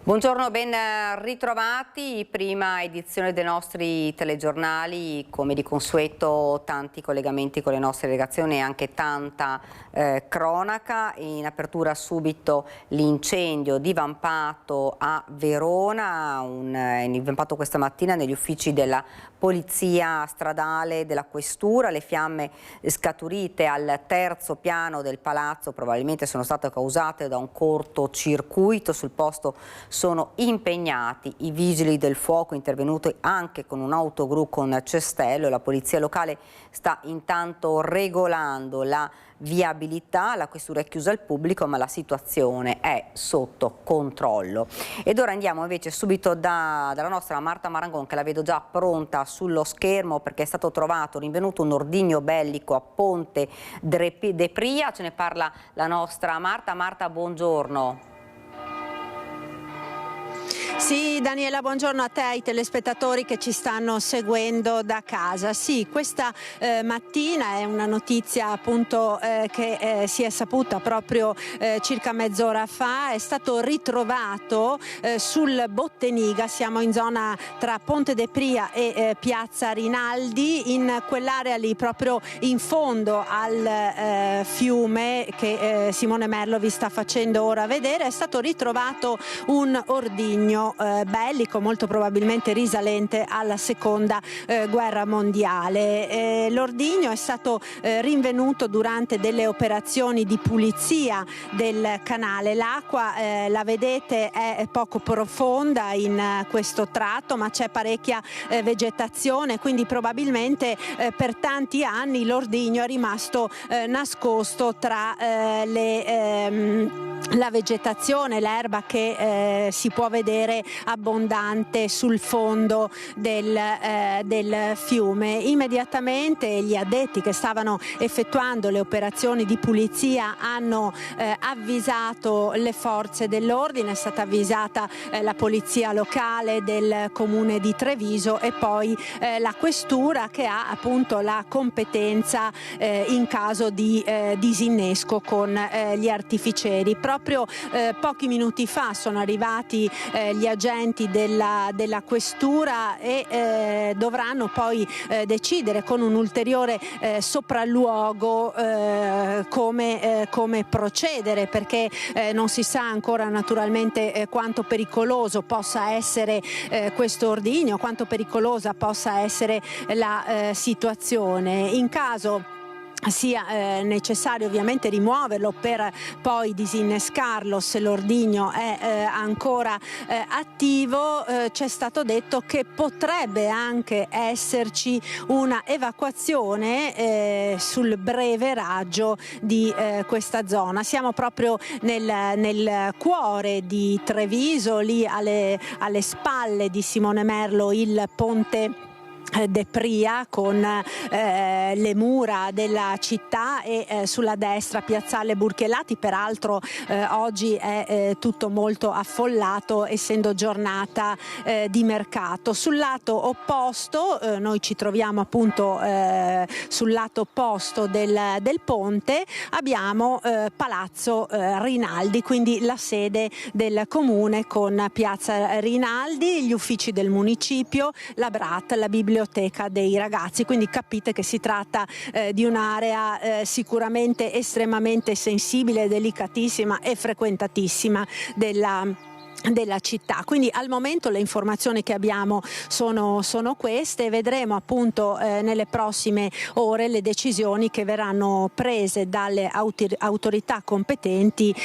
Buongiorno, ben ritrovati. Prima edizione dei nostri telegiornali, come di consueto tanti collegamenti con le nostre redazioni e anche tanta cronaca. In apertura subito l'incendio divampato a Verona, divampato questa mattina negli uffici della Polizia Stradale della Questura. Le fiamme scaturite al terzo piano del palazzo probabilmente sono state causate da un cortocircuito. Sul posto sono impegnati i vigili del fuoco, intervenuti anche con un autogru con cestello, e la polizia locale sta intanto regolando la viabilità. La questura è chiusa al pubblico, ma la situazione è sotto controllo. Ed ora andiamo invece subito dalla nostra Marta Marangon, che la vedo già pronta sullo schermo, perché è stato trovato, rinvenuto un ordigno bellico a Ponte de Pria. Ce ne parla la nostra Marta. Marta, buongiorno. Sì, Daniela, buongiorno a te e ai telespettatori che ci stanno seguendo da casa. Sì, questa mattina è una notizia appunto che si è saputa proprio circa mezz'ora fa. È stato ritrovato sul Botteniga, siamo in zona tra Ponte de Pria e Piazza Rinaldi, in quell'area lì proprio in fondo al fiume che Simone Merlo vi sta facendo ora vedere. È stato ritrovato un ordigno bellico, molto probabilmente risalente alla seconda guerra mondiale. L'ordigno è stato rinvenuto durante delle operazioni di pulizia del canale. L'acqua, la vedete, è poco profonda in questo tratto, ma c'è parecchia vegetazione, quindi probabilmente per tanti anni l'ordigno è rimasto nascosto tra la vegetazione, l'erba che si può vedere abbondante sul fondo del fiume. Immediatamente gli addetti che stavano effettuando le operazioni di pulizia hanno avvisato le forze dell'ordine. È stata avvisata la polizia locale del comune di Treviso e poi la questura, che ha appunto la competenza in caso di disinnesco con gli artificieri. Proprio pochi minuti fa sono arrivati gli agenti della questura e dovranno poi decidere con un ulteriore sopralluogo come procedere, perché non si sa ancora naturalmente quanto pericoloso possa essere questo ordigno, quanto pericolosa possa essere la situazione. In caso sia necessario ovviamente rimuoverlo per poi disinnescarlo se l'ordigno è ancora attivo, c'è stato detto che potrebbe anche esserci una evacuazione sul breve raggio di questa zona. Siamo proprio nel cuore di Treviso, lì alle spalle di Simone Merlo il Ponte de Pria, con le mura della città, e sulla destra piazzale Burchelati. Peraltro oggi è tutto molto affollato, essendo giornata di mercato. Sul lato opposto, noi ci troviamo appunto sul lato opposto del ponte, abbiamo Palazzo Rinaldi, quindi la sede del comune con piazza Rinaldi, gli uffici del municipio, la Brat, la biblioteca dei ragazzi. Quindi capite che si tratta di un'area sicuramente estremamente sensibile, delicatissima e frequentatissima della città. Quindi al momento le informazioni che abbiamo sono queste. Vedremo appunto nelle prossime ore le decisioni che verranno prese dalle autorità competenti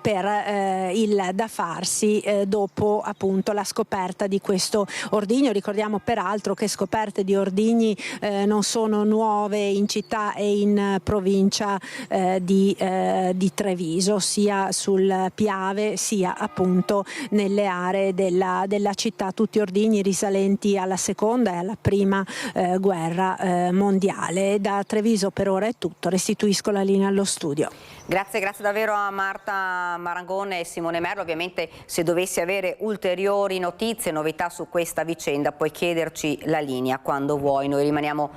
per il da farsi dopo appunto la scoperta di questo ordigno. Ricordiamo peraltro che scoperte di ordigni non sono nuove in città e in provincia di Treviso, sia sul Piave sia appunto nelle aree della città, tutti ordigni risalenti alla seconda e alla prima guerra mondiale. Da Treviso per ora è tutto, restituisco la linea allo studio. Grazie davvero a Marta Marangone e Simone Merlo. Ovviamente se dovessi avere ulteriori notizie, novità su questa vicenda, puoi chiederci la linea quando vuoi. Noi rimaniamo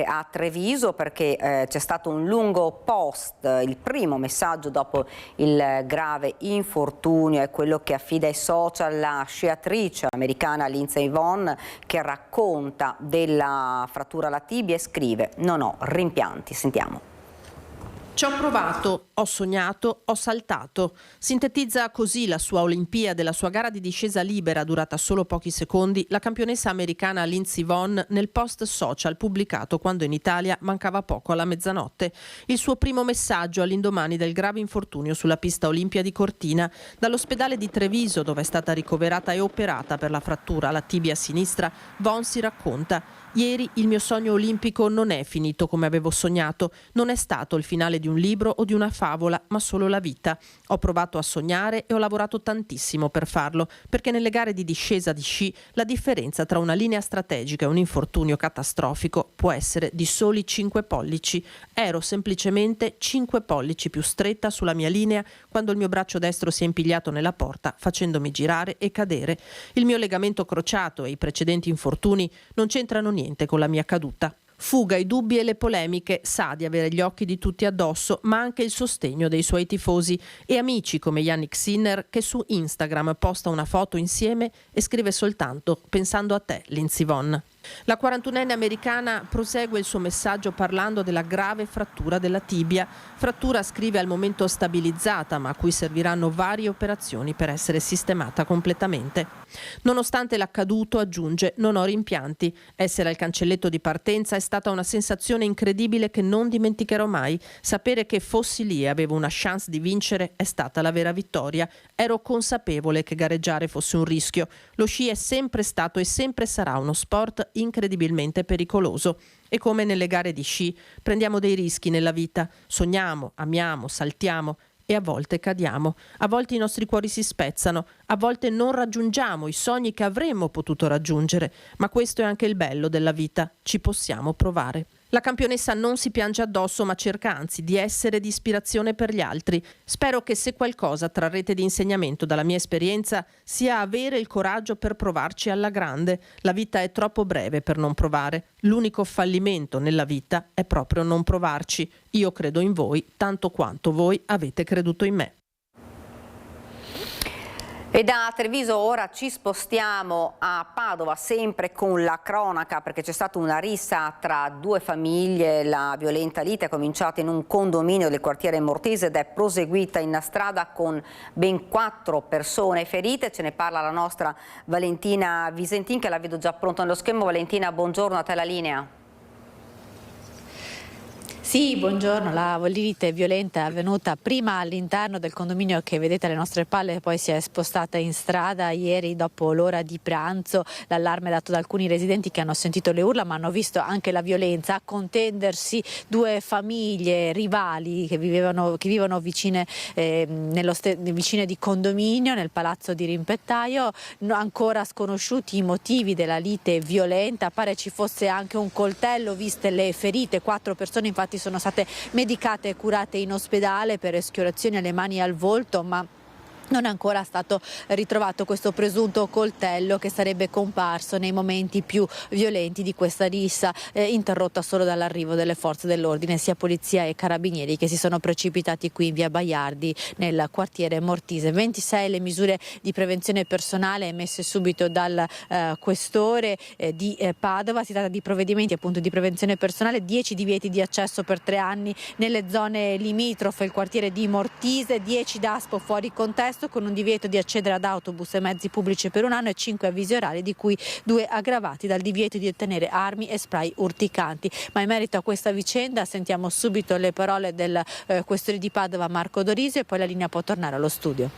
a Treviso perché c'è stato un lungo post, il primo messaggio dopo il grave infortunio è quello che affida ai social la sciatrice americana Lindsey Vonn, che racconta della frattura alla tibia e scrive: non ho rimpianti. Sentiamo. Ci ho provato, ho sognato, ho saltato. Sintetizza così la sua Olimpiade, la sua gara di discesa libera durata solo pochi secondi, la campionessa americana Lindsey Vonn nel post social pubblicato quando in Italia mancava poco alla mezzanotte. Il suo primo messaggio all'indomani del grave infortunio sulla pista Olimpia di Cortina. Dall'ospedale di Treviso, dove è stata ricoverata e operata per la frattura alla tibia sinistra, Vonn si racconta: ieri il mio sogno olimpico non è finito come avevo sognato, non è stato il finale di un libro o di una favola, ma solo la vita. Ho provato a sognare e ho lavorato tantissimo per farlo, perché nelle gare di discesa di sci la differenza tra una linea strategica e un infortunio catastrofico può essere di soli 5 pollici. Ero semplicemente 5 pollici più stretta sulla mia linea quando il mio braccio destro si è impigliato nella porta, facendomi girare e cadere. Il mio legamento crociato e i precedenti infortuni non c'entrano niente con la mia caduta. Fuga i dubbi e le polemiche, sa di avere gli occhi di tutti addosso, ma anche il sostegno dei suoi tifosi e amici come Yannick Sinner, che su Instagram posta una foto insieme e scrive soltanto: pensando a te, Lindsey Vonn. La 41enne americana prosegue il suo messaggio parlando della grave frattura della tibia, frattura, scrive, al momento stabilizzata, ma a cui serviranno varie operazioni per essere sistemata completamente. Nonostante l'accaduto, aggiunge, non ho rimpianti. Essere al cancelletto di partenza è stata una sensazione incredibile che non dimenticherò mai. Sapere che fossi lì e avevo una chance di vincere è stata la vera vittoria. Ero consapevole che gareggiare fosse un rischio. Lo sci è sempre stato e sempre sarà uno sport incredibilmente pericoloso. E come nelle gare di sci, prendiamo dei rischi nella vita. Sogniamo, amiamo, saltiamo e a volte cadiamo. A volte i nostri cuori si spezzano, a volte non raggiungiamo i sogni che avremmo potuto raggiungere, ma questo è anche il bello della vita, ci possiamo provare. La campionessa non si piange addosso, ma cerca anzi di essere di ispirazione per gli altri. Spero che se qualcosa trarrete di insegnamento dalla mia esperienza sia avere il coraggio per provarci alla grande. La vita è troppo breve per non provare. L'unico fallimento nella vita è proprio non provarci. Io credo in voi tanto quanto voi avete creduto in me. E da Treviso ora ci spostiamo a Padova, sempre con la cronaca, perché c'è stata una rissa tra due famiglie. La violenta lite è cominciata in un condominio del quartiere Mortise ed è proseguita in strada con ben 4 persone ferite. Ce ne parla la nostra Valentina Visentin, che la vedo già pronta nello schermo. Valentina, buongiorno, a te la linea. Sì, buongiorno. La lite violenta è avvenuta prima all'interno del condominio che vedete alle nostre palle, poi si è spostata in strada ieri dopo l'ora di pranzo. L'allarme dato da alcuni residenti che hanno sentito le urla ma hanno visto anche la violenza. A contendersi due famiglie rivali che vivono vicine, vicine di condominio nel palazzo di Rimpettaio. Ancora sconosciuti i motivi della lite violenta, pare ci fosse anche un coltello viste le ferite. 4 persone infatti sono state medicate e curate in ospedale per schiurazioni alle mani e al volto, ma non è ancora stato ritrovato questo presunto coltello che sarebbe comparso nei momenti più violenti di questa rissa, interrotta solo dall'arrivo delle forze dell'ordine, sia polizia e carabinieri, che si sono precipitati qui in via Baiardi nel quartiere Mortise. 26 le misure di prevenzione personale emesse subito dal questore di Padova. Si tratta di provvedimenti appunto di prevenzione personale: 10 divieti di accesso per 3 anni nelle zone limitrofe, il quartiere di Mortise, 10 DASPO fuori contesto con un divieto di accedere ad autobus e mezzi pubblici per 1 anno e 5 avvisi orali, di cui 2 aggravati dal divieto di ottenere armi e spray urticanti. Ma in merito a questa vicenda sentiamo subito le parole del questore di Padova Marco Dorisio e poi la linea può tornare allo studio.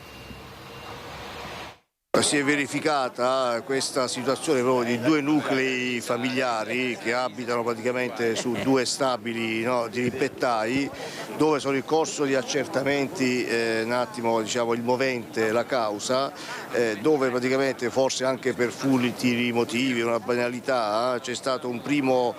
Si è verificata questa situazione proprio di due nuclei familiari che abitano praticamente su due stabili, no, dirimpettai, dove sono in corso di accertamenti un attimo, diciamo, il movente, la causa, dove praticamente forse anche per futili motivi, una banalità, c'è stato un primo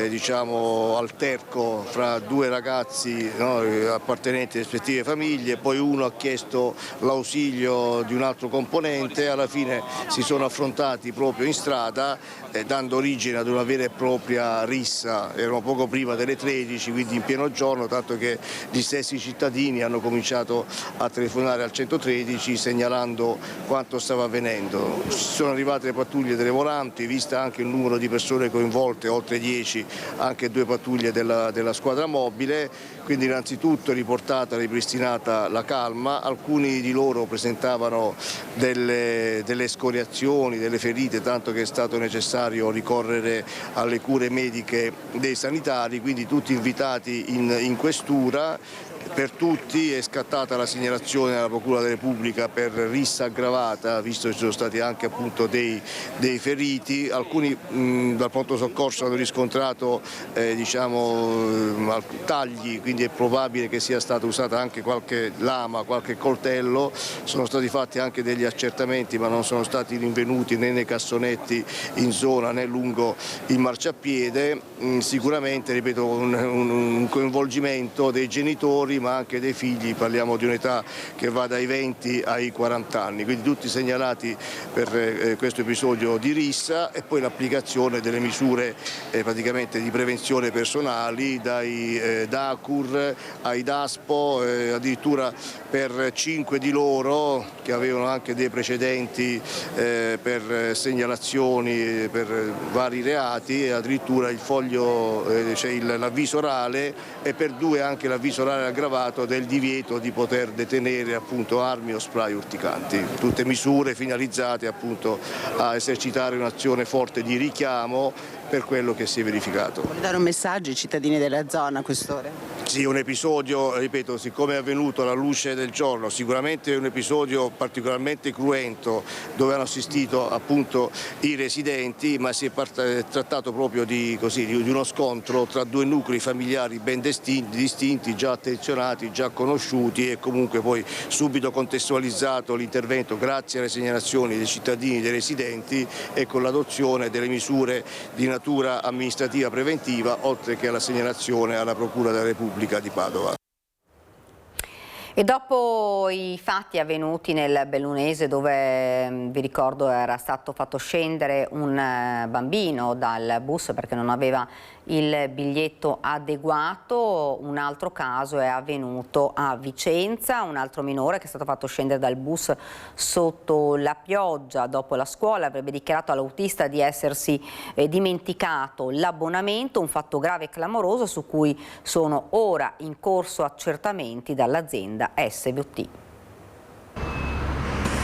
diciamo, alterco fra due ragazzi, no, appartenenti alle rispettive famiglie, poi uno ha chiesto l'ausilio di un altro componente. Alla fine si sono affrontati proprio in strada, dando origine ad una vera e propria rissa. Erano poco prima delle 13, quindi in pieno giorno, tanto che gli stessi cittadini hanno cominciato a telefonare al 113 segnalando quanto stava avvenendo. Sono arrivate le pattuglie delle volanti, vista anche il numero di persone coinvolte, oltre 10, anche 2 pattuglie della squadra mobile, quindi innanzitutto riportata, ripristinata la calma. Alcuni di loro presentavano delle scoriazioni, delle ferite, tanto che è stato necessario ricorrere alle cure mediche dei sanitari, quindi tutti invitati in questura. Per tutti è scattata la segnalazione alla Procura della Repubblica per rissa aggravata, visto che ci sono stati anche appunto dei feriti. Alcuni dal pronto soccorso hanno riscontrato diciamo, tagli, quindi è probabile che sia stata usata anche qualche lama, qualche coltello. Sono stati fatti anche degli accertamenti, ma non sono stati rinvenuti né nei cassonetti in zona né lungo il marciapiede. Sicuramente, ripeto, un coinvolgimento dei genitori ma anche dei figli, parliamo di un'età che va dai 20 ai 40 anni, quindi tutti segnalati per questo episodio di rissa, e poi l'applicazione delle misure praticamente di prevenzione personali, dai DACUR ai DASPO, addirittura per 5 di loro che avevano anche dei precedenti per segnalazioni per vari reati, e addirittura il foglio, cioè l'avviso orale, e per 2 anche l'avviso orale aggravato del divieto di poter detenere appunto armi o spray urticanti. Tutte misure finalizzate appunto a esercitare un'azione forte di richiamo per quello che si è verificato. Vuole dare un messaggio ai cittadini della zona a quest'ora? Sì, un episodio, ripeto, siccome è avvenuto alla luce del giorno, sicuramente è un episodio particolarmente cruento, dove hanno assistito appunto i residenti, ma si è trattato proprio di uno scontro tra 2 nuclei familiari ben distinti, già attenzionati, già conosciuti, e comunque poi subito contestualizzato l'intervento grazie alle segnalazioni dei cittadini, dei residenti, e con l'adozione delle misure di natura amministrativa preventiva, oltre che alla segnalazione alla Procura della Repubblica di Padova. E dopo i fatti avvenuti nel Bellunese, dove vi ricordo era stato fatto scendere un bambino dal bus perché non aveva il biglietto adeguato, un altro caso è avvenuto a Vicenza, un altro minore che è stato fatto scendere dal bus sotto la pioggia dopo la scuola, avrebbe dichiarato all'autista di essersi dimenticato l'abbonamento, un fatto grave e clamoroso su cui sono ora in corso accertamenti dall'azienda SVT.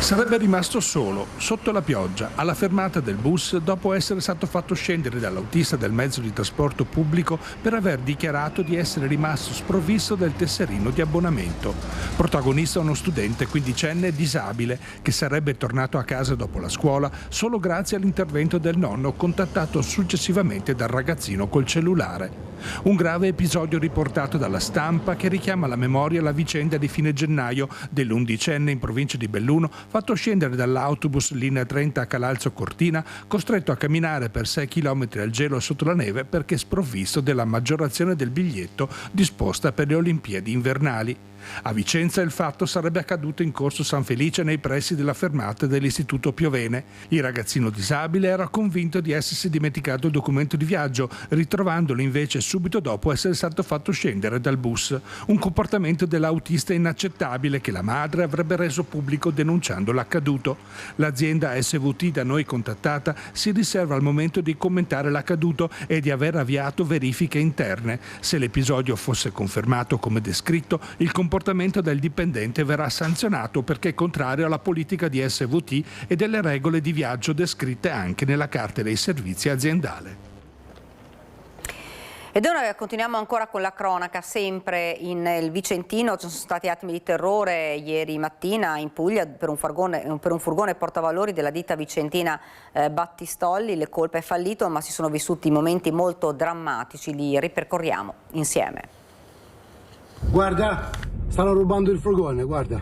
Sarebbe rimasto solo, sotto la pioggia, alla fermata del bus dopo essere stato fatto scendere dall'autista del mezzo di trasporto pubblico per aver dichiarato di essere rimasto sprovvisto del tesserino di abbonamento. Protagonista uno studente quindicenne disabile che sarebbe tornato a casa dopo la scuola solo grazie all'intervento del nonno, contattato successivamente dal ragazzino col cellulare. Un grave episodio riportato dalla Stampa che richiama alla memoria la vicenda di fine gennaio dell'11enne in provincia di Belluno, fatto scendere dall'autobus linea 30 a Calalzo Cortina, costretto a camminare per 6 km al gelo sotto la neve perché sprovvisto della maggiorazione del biglietto disposta per le Olimpiadi invernali. A Vicenza il fatto sarebbe accaduto in corso San Felice, nei pressi della fermata dell'Istituto Piovene. Il ragazzino disabile era convinto di essersi dimenticato il documento di viaggio, ritrovandolo invece subito dopo essere stato fatto scendere dal bus. Un comportamento dell'autista inaccettabile che la madre avrebbe reso pubblico denunciando l'accaduto. L'azienda SVT da noi contattata si riserva al momento di commentare l'accaduto e di aver avviato verifiche interne. Se l'episodio fosse confermato come descritto, il comportamento del dipendente verrà sanzionato perché è contrario alla politica di SVT e delle regole di viaggio descritte anche nella carta dei servizi aziendale. Ed ora continuiamo ancora con la cronaca, sempre nel Vicentino. Ci sono stati attimi di terrore ieri mattina in Puglia per un furgone portavalori della ditta vicentina Battistolli. Le colpe è fallito, ma si sono vissuti momenti molto drammatici, li ripercorriamo insieme. Guarda, stanno rubando il furgone, guarda.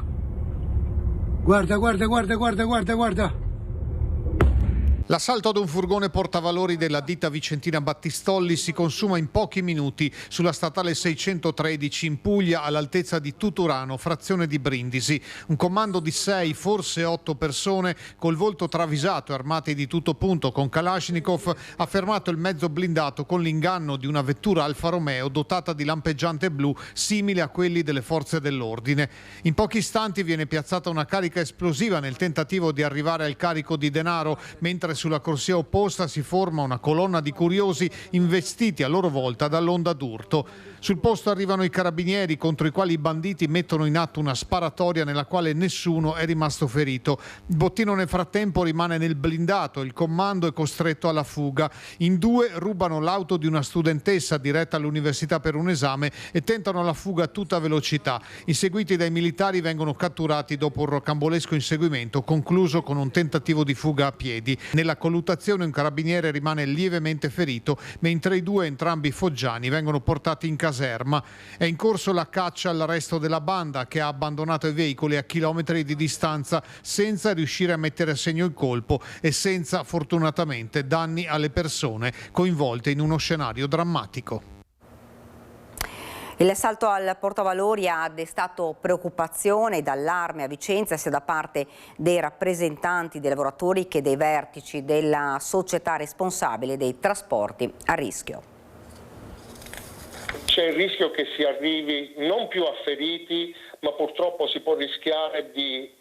Guarda. L'assalto ad un furgone portavalori della ditta vicentina Battistolli si consuma in pochi minuti sulla statale 613 in Puglia, all'altezza di Tuturano, frazione di Brindisi. Un comando di 6, forse 8 persone, col volto travisato e armati di tutto punto con Kalashnikov, ha fermato il mezzo blindato con l'inganno di una vettura Alfa Romeo dotata di lampeggiante blu simile a quelli delle forze dell'ordine. In pochi istanti viene piazzata una carica esplosiva nel tentativo di arrivare al carico di denaro, mentre sulla corsia opposta si forma una colonna di curiosi investiti a loro volta dall'onda d'urto. Sul posto arrivano i carabinieri, contro i quali i banditi mettono in atto una sparatoria nella quale nessuno è rimasto ferito. Il bottino nel frattempo rimane nel blindato, il comando è costretto alla fuga. In 2 rubano l'auto di una studentessa diretta all'università per un esame e tentano la fuga a tutta velocità. Inseguiti dai militari vengono catturati dopo un rocambolesco inseguimento concluso con un tentativo di fuga a piedi. Nella colluttazione un carabiniere rimane lievemente ferito, mentre i 2, entrambi foggiani, vengono portati in caserma. È in corso la caccia all'arresto della banda, che ha abbandonato i veicoli a chilometri di distanza senza riuscire a mettere a segno il colpo e senza, fortunatamente, danni alle persone coinvolte in uno scenario drammatico. L'assalto al portavalori ha destato preoccupazione ed allarme a Vicenza sia da parte dei rappresentanti dei lavoratori che dei vertici della società responsabile dei trasporti a rischio. C'è il rischio che si arrivi non più a feriti, ma purtroppo si può rischiare di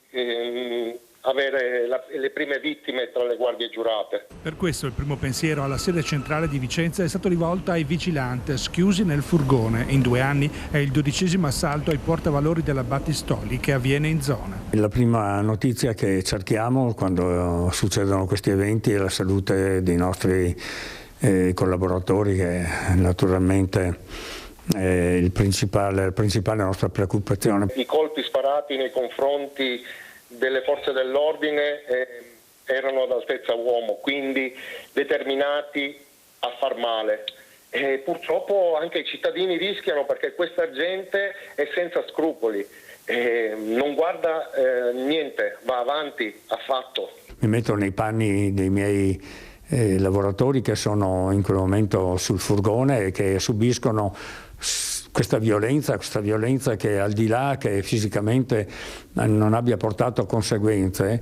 avere le prime vittime tra le guardie giurate. Per questo il primo pensiero alla sede centrale di Vicenza è stato rivolto ai vigilantes chiusi nel furgone. In 2 anni è il 12° assalto ai portavalori della Battistolli che avviene in zona. La prima notizia che cerchiamo quando succedono questi eventi è la salute dei nostri collaboratori, che naturalmente è la principale nostra preoccupazione. I colpi sparati nei confronti delle forze dell'ordine erano ad altezza uomo, quindi determinati a far male. E purtroppo anche i cittadini rischiano, perché questa gente è senza scrupoli, non guarda niente, va avanti affatto. Mi metto nei panni dei miei lavoratori che sono in quel momento sul furgone e che subiscono questa violenza che, al di là che fisicamente non abbia portato conseguenze,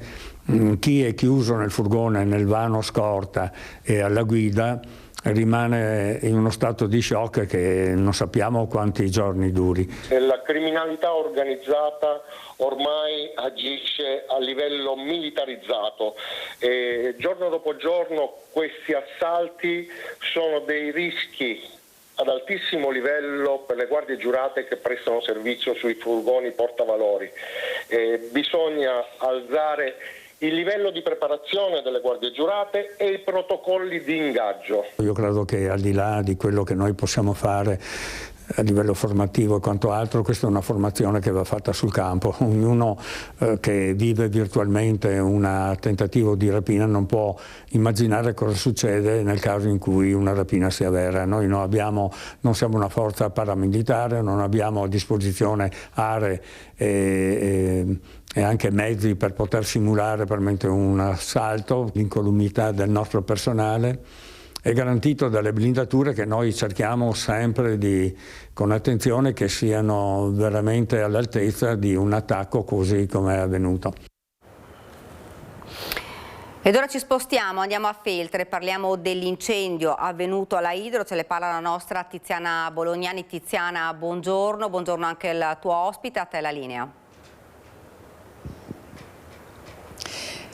chi è chiuso nel furgone, nel vano scorta e alla guida rimane in uno stato di shock che non sappiamo quanti giorni duri. La criminalità organizzata ormai agisce a livello militarizzato e giorno dopo giorno questi assalti sono dei rischi ad altissimo livello per le guardie giurate che prestano servizio sui furgoni portavalori. Bisogna alzare il livello di preparazione delle guardie giurate e i protocolli di ingaggio. Io credo che al di là di quello che noi possiamo fare a livello formativo e quanto altro, questa è una formazione che va fatta sul campo. Ognuno che vive virtualmente un tentativo di rapina non può immaginare cosa succede nel caso in cui una rapina sia vera. Noi non siamo una forza paramilitare, non abbiamo a disposizione aree e anche mezzi per poter simulare permente un assalto. L'incolumità del nostro personale è garantito dalle blindature che noi cerchiamo sempre con attenzione, che siano veramente all'altezza di un attacco così come è avvenuto. Ed ora ci spostiamo, andiamo a Feltre, parliamo dell'incendio avvenuto alla Idro, ce ne parla la nostra Tiziana Bolognani. Tiziana, buongiorno, buongiorno anche al tuo ospite, a te la linea.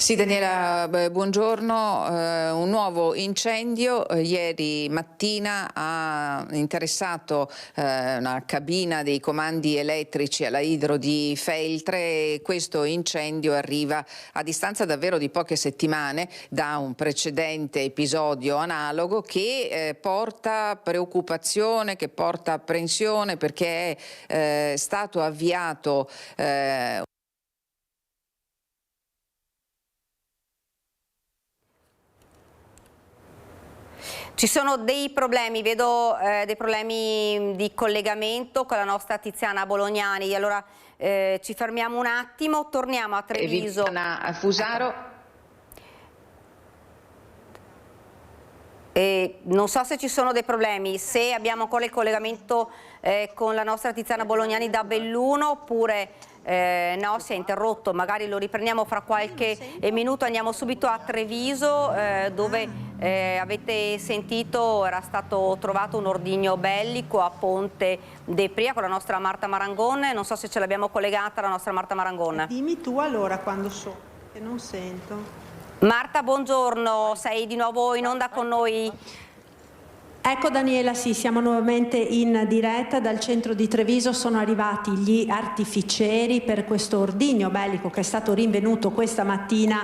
Sì, Daniela, buongiorno. Un nuovo incendio ieri mattina ha interessato una cabina dei comandi elettrici alla Idro di Feltre. Questo incendio arriva a distanza davvero di poche settimane da un precedente episodio analogo che porta preoccupazione, che porta apprensione, perché è stato avviato Ci sono dei problemi, vedo dei problemi di collegamento con la nostra Tiziana Bolognani, allora ci fermiamo un attimo, torniamo a Treviso. Viviana Fusaro. Non so se ci sono dei problemi, se abbiamo ancora il collegamento con la nostra Tiziana Bolognani da Belluno oppure no, si è interrotto, magari lo riprendiamo fra qualche minuto. Andiamo subito a Treviso dove avete sentito era stato trovato un ordigno bellico a Ponte de Pria con la nostra Marta Marangon. Non so se ce l'abbiamo collegata la nostra Marta Marangon. Dimmi tu allora quando so, che non sento. Marta, buongiorno, sei di nuovo in onda con noi? Ecco Daniela, sì, siamo nuovamente in diretta dal centro di Treviso, sono arrivati gli artificieri per questo ordigno bellico che è stato rinvenuto questa mattina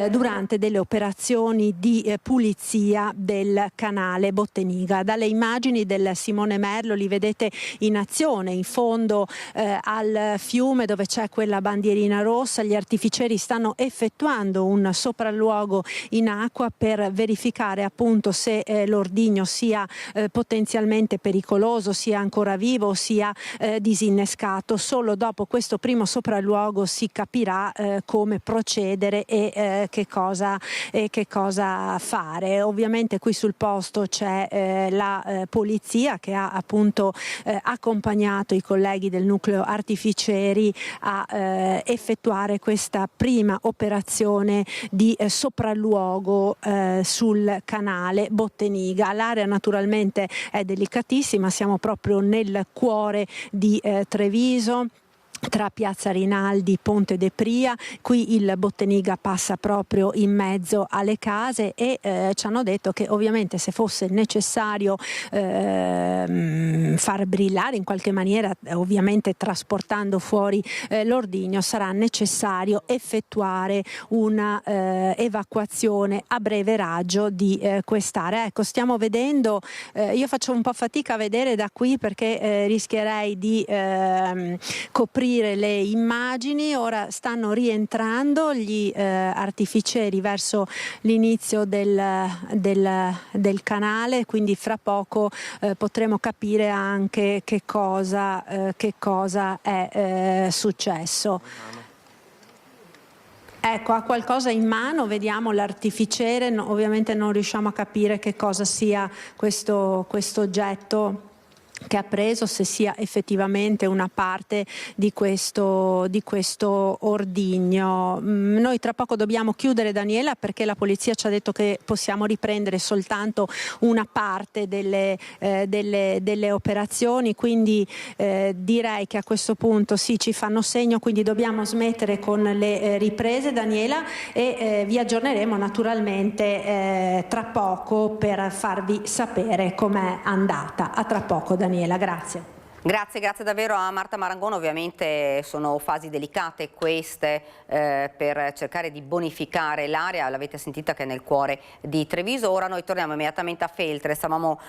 durante delle operazioni di pulizia del canale Botteniga. Dalle immagini del Simone Merlo li vedete in azione in fondo al fiume dove c'è quella bandierina rossa. Gli artificieri stanno effettuando un sopralluogo in acqua per verificare appunto se l'ordigno sia potenzialmente pericoloso, sia ancora vivo, sia disinnescato. Solo dopo questo primo sopralluogo si capirà come procedere e che cosa fare. Ovviamente qui sul posto c'è la polizia che ha appunto accompagnato i colleghi del nucleo artificieri a effettuare questa prima operazione di sopralluogo sul canale Botteniga. L'area naturalmente è delicatissima, siamo proprio nel cuore di Treviso, tra Piazza Rinaldi, Ponte de Pria. Qui il Botteniga passa proprio in mezzo alle case e ci hanno detto che ovviamente se fosse necessario far brillare in qualche maniera, ovviamente trasportando fuori l'ordigno, sarà necessario effettuare una evacuazione a breve raggio di quest'area. Ecco, stiamo vedendo, io faccio un po' fatica a vedere da qui perché rischierei di coprire le immagini. Ora stanno rientrando gli artificieri verso l'inizio del canale, quindi fra poco potremo capire anche che cosa è successo. Ecco, ha qualcosa in mano, vediamo l'artificiere, ovviamente non riusciamo a capire che cosa sia questo oggetto che ha preso, se sia effettivamente una parte di questo ordigno. Noi tra poco dobbiamo chiudere, Daniela, perché la polizia ci ha detto che possiamo riprendere soltanto una parte delle operazioni, quindi direi che a questo punto sì, ci fanno segno, quindi dobbiamo smettere con le riprese, Daniela, e vi aggiorneremo naturalmente tra poco per farvi sapere com'è andata. A tra poco, Daniela, grazie. Grazie davvero a Marta Marangon. Ovviamente sono fasi delicate queste per cercare di bonificare l'area, l'avete sentita che è nel cuore di Treviso. Ora noi torniamo immediatamente a Feltre, stavamo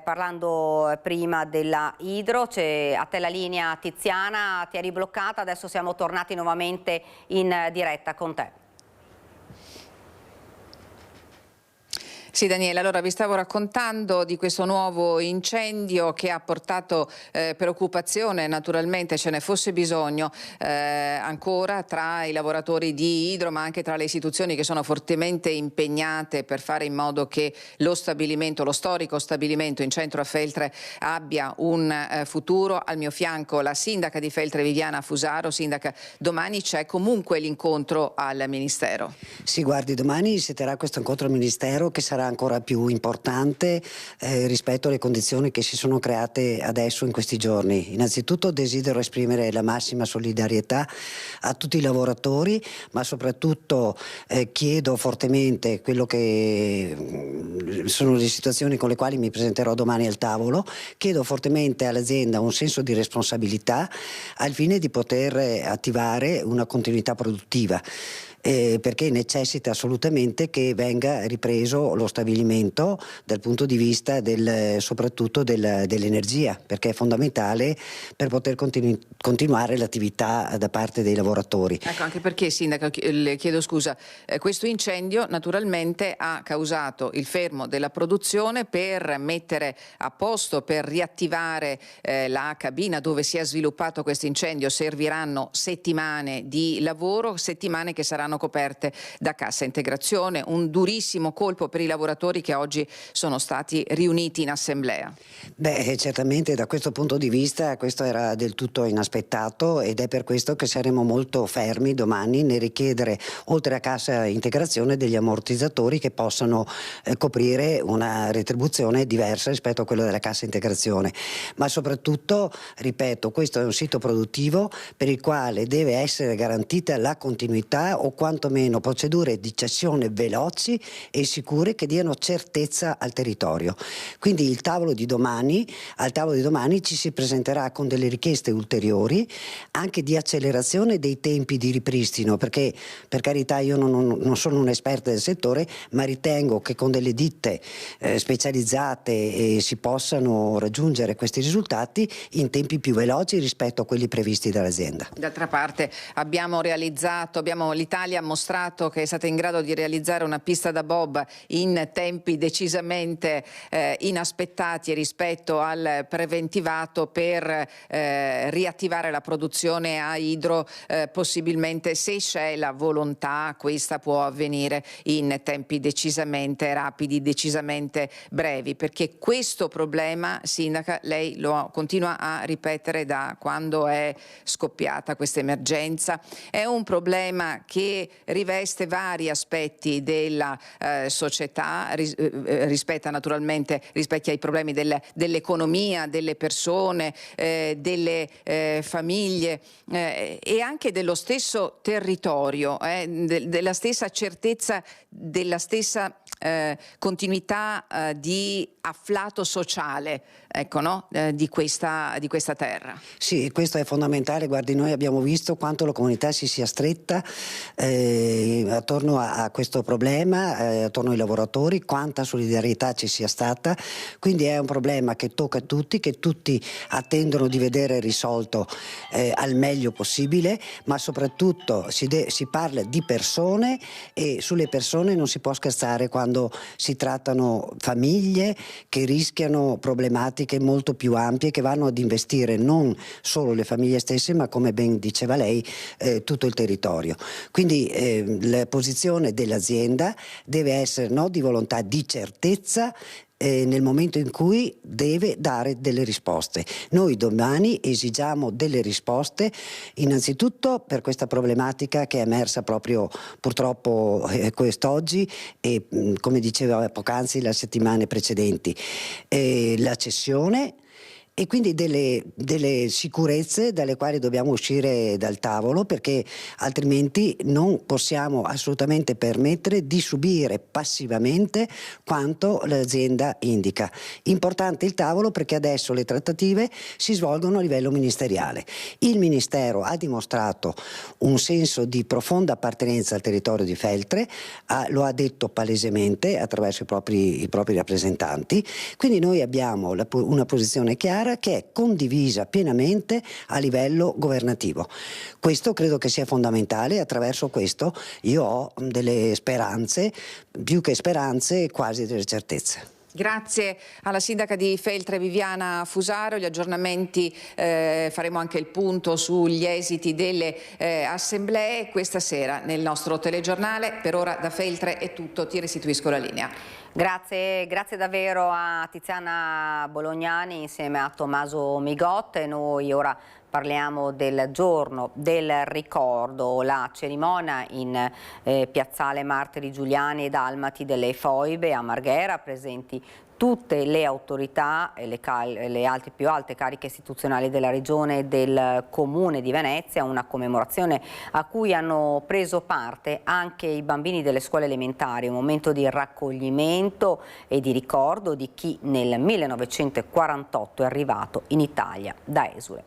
parlando prima della Idro, c'è a te la linea Tiziana, ti eri bloccata, adesso siamo tornati nuovamente in diretta con te. Sì Daniela, allora vi stavo raccontando di questo nuovo incendio che ha portato preoccupazione, naturalmente ce ne fosse bisogno ancora tra i lavoratori di Idro, ma anche tra le istituzioni che sono fortemente impegnate per fare in modo che lo storico stabilimento in centro a Feltre abbia un futuro. Al mio fianco la sindaca di Feltre Viviana Fusaro. Sindaca, domani c'è comunque l'incontro al Ministero. Sì, guardi, domani si terrà questo incontro al Ministero che sarà ancora più importante rispetto alle condizioni che si sono create adesso in questi giorni. Innanzitutto desidero esprimere la massima solidarietà a tutti i lavoratori, ma soprattutto chiedo fortemente quello che sono le situazioni con le quali mi presenterò domani al tavolo, chiedo fortemente all'azienda un senso di responsabilità al fine di poter attivare una continuità produttiva. Perché necessita assolutamente che venga ripreso lo stabilimento dal punto di vista soprattutto dell'energia, perché è fondamentale per poter continuare l'attività da parte dei lavoratori. Ecco, anche perché, Sindaco, le chiedo scusa, questo incendio naturalmente ha causato il fermo della produzione. Per mettere a posto, per riattivare la cabina dove si è sviluppato questo incendio serviranno settimane di lavoro, settimane che saranno coperte da cassa integrazione. Un durissimo colpo per i lavoratori che oggi sono stati riuniti in assemblea. Beh, certamente da questo punto di vista questo era del tutto inaspettato, ed è per questo che saremo molto fermi domani nel richiedere, oltre a cassa integrazione, degli ammortizzatori che possano coprire una retribuzione diversa rispetto a quella della cassa integrazione. Ma soprattutto, ripeto, questo è un sito produttivo per il quale deve essere garantita la continuità o quantomeno procedure di cessione veloci e sicure che diano certezza al territorio. Quindi al tavolo di domani ci si presenterà con delle richieste ulteriori anche di accelerazione dei tempi di ripristino, perché per carità io non sono un'esperta del settore, ma ritengo che con delle ditte specializzate si possano raggiungere questi risultati in tempi più veloci rispetto a quelli previsti dall'azienda. D'altra parte l'Italia ha mostrato che è stata in grado di realizzare una pista da bob in tempi decisamente inaspettati rispetto al preventivato per riattivare la produzione a idro. Possibilmente, se c'è la volontà, questa può avvenire in tempi decisamente rapidi, decisamente brevi, perché questo problema, Sindaca, lei lo continua a ripetere da quando è scoppiata questa emergenza, è un problema che riveste vari aspetti della società, rispetta ai problemi dell'economia, delle persone, delle famiglie e anche dello stesso territorio, della stessa certezza, della stessa continuità di afflato sociale, ecco, no? di questa terra. Sì, questo è fondamentale. Guardi, noi abbiamo visto quanto la comunità si sia stretta attorno a questo problema, attorno ai lavoratori, quanta solidarietà ci sia stata, quindi è un problema che tocca a tutti, che tutti attendono di vedere risolto al meglio possibile, ma soprattutto si parla di persone, e sulle persone non si può scherzare quando si trattano famiglie che rischiano problematiche molto più ampie, che vanno ad investire non solo le famiglie stesse, ma, come ben diceva lei, tutto il territorio. Quindi la posizione dell'azienda deve essere di volontà, di certezza nel momento in cui deve dare delle risposte. Noi domani esigiamo delle risposte, innanzitutto per questa problematica che è emersa proprio purtroppo quest'oggi e come diceva poc'anzi le settimane precedenti, la cessione, e quindi delle sicurezze dalle quali dobbiamo uscire dal tavolo, perché altrimenti non possiamo assolutamente permettere di subire passivamente quanto l'azienda indica. Importante il tavolo, perché adesso le trattative si svolgono a livello ministeriale. Il Ministero ha dimostrato un senso di profonda appartenenza al territorio di Feltre, lo ha detto palesemente attraverso i propri rappresentanti, quindi noi abbiamo una posizione chiara che è condivisa pienamente a livello governativo. Questo credo che sia fondamentale. Attraverso questo io ho delle speranze, più che speranze, quasi delle certezze. Grazie alla sindaca di Feltre Viviana Fusaro. Gli aggiornamenti, faremo anche il punto sugli esiti delle assemblee questa sera nel nostro telegiornale. Per ora da Feltre è tutto, ti restituisco la linea. Grazie davvero a Tiziana Bolognani insieme a Tommaso Migotte. Noi ora Parliamo del giorno del ricordo, la cerimonia in piazzale Martiri Giuliani e Dalmati delle Foibe a Marghera, presenti tutte le autorità e le più alte cariche istituzionali della Regione e del Comune di Venezia, una commemorazione a cui hanno preso parte anche i bambini delle scuole elementari, un momento di raccoglimento e di ricordo di chi nel 1948 è arrivato in Italia da esule.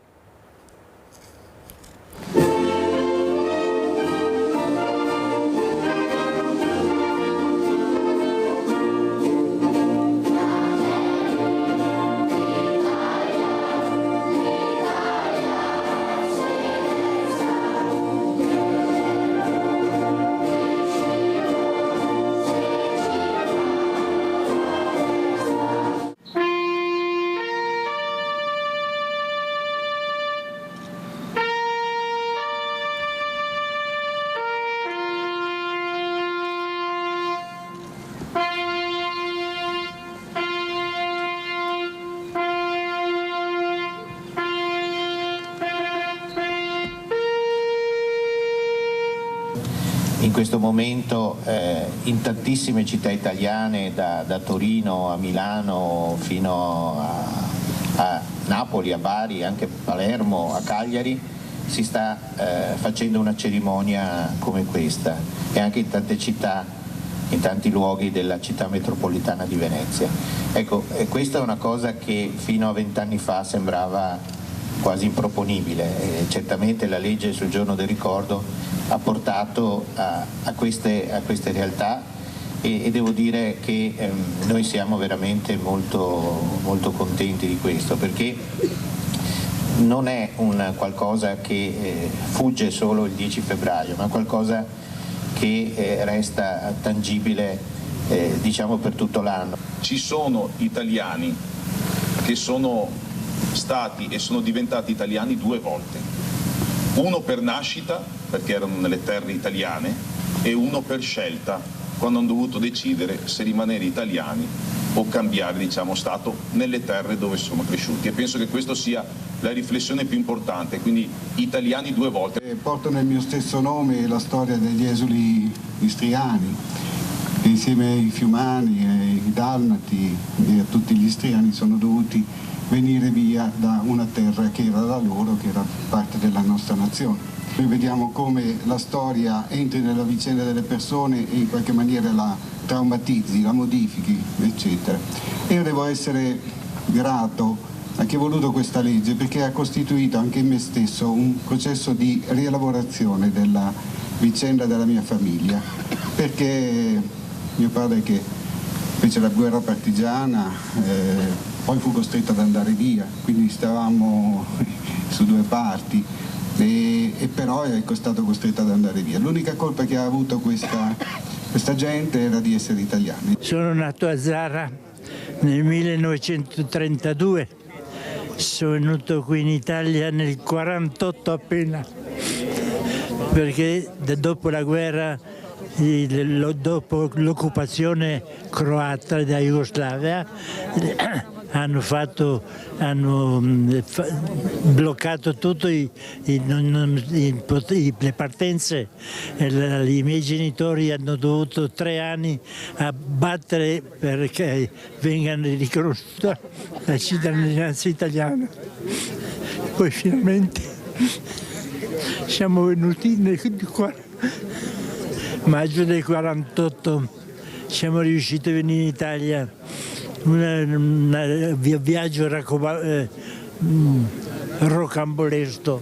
In questo momento in tantissime città italiane, da Torino a Milano fino a Napoli, a Bari, anche a Palermo, a Cagliari, si sta facendo una cerimonia come questa, e anche in tante città, in tanti luoghi della città metropolitana di Venezia. Ecco, questa è una cosa che fino a 20 anni fa sembrava quasi improponibile. Certamente la legge sul giorno del ricordo ha portato a queste realtà e devo dire che noi siamo veramente molto, molto contenti di questo, perché non è un qualcosa che fugge solo il 10 febbraio, ma qualcosa che resta tangibile diciamo per tutto l'anno. Ci sono italiani che sono stati e sono diventati italiani 2 volte, uno per nascita perché erano nelle terre italiane e uno per scelta, quando hanno dovuto decidere se rimanere italiani o cambiare, diciamo, stato nelle terre dove sono cresciuti, e penso che questa sia la riflessione più importante, quindi italiani 2 volte. Porto nel mio stesso nome la storia degli esuli istriani, che insieme ai fiumani, ai dalmati e a tutti gli istriani sono dovuti venire via da una terra che era la loro, che era parte della nostra nazione. Noi vediamo come la storia entri nella vicenda delle persone e in qualche maniera la traumatizzi, la modifichi, eccetera. E io devo essere grato a chi ha voluto questa legge, perché ha costituito anche in me stesso un processo di rielaborazione della vicenda della mia famiglia, perché mio padre, che fece la guerra partigiana, poi fu costretto ad andare via, quindi stavamo su 2 parti. E però è stato costretto ad andare via. L'unica colpa che ha avuto questa gente era di essere italiani. Sono nato a Zara nel 1932, sono venuto qui in Italia nel 1948 appena, perché dopo la guerra, dopo l'occupazione croata da Jugoslavia, hanno bloccato tutto le partenze. I miei genitori hanno dovuto 3 anni a battere perché vengano riconosciuta la cittadinanza italiana. Poi finalmente siamo venuti nel maggio del 48, siamo riusciti a venire in Italia. Un viaggio rocambolesco,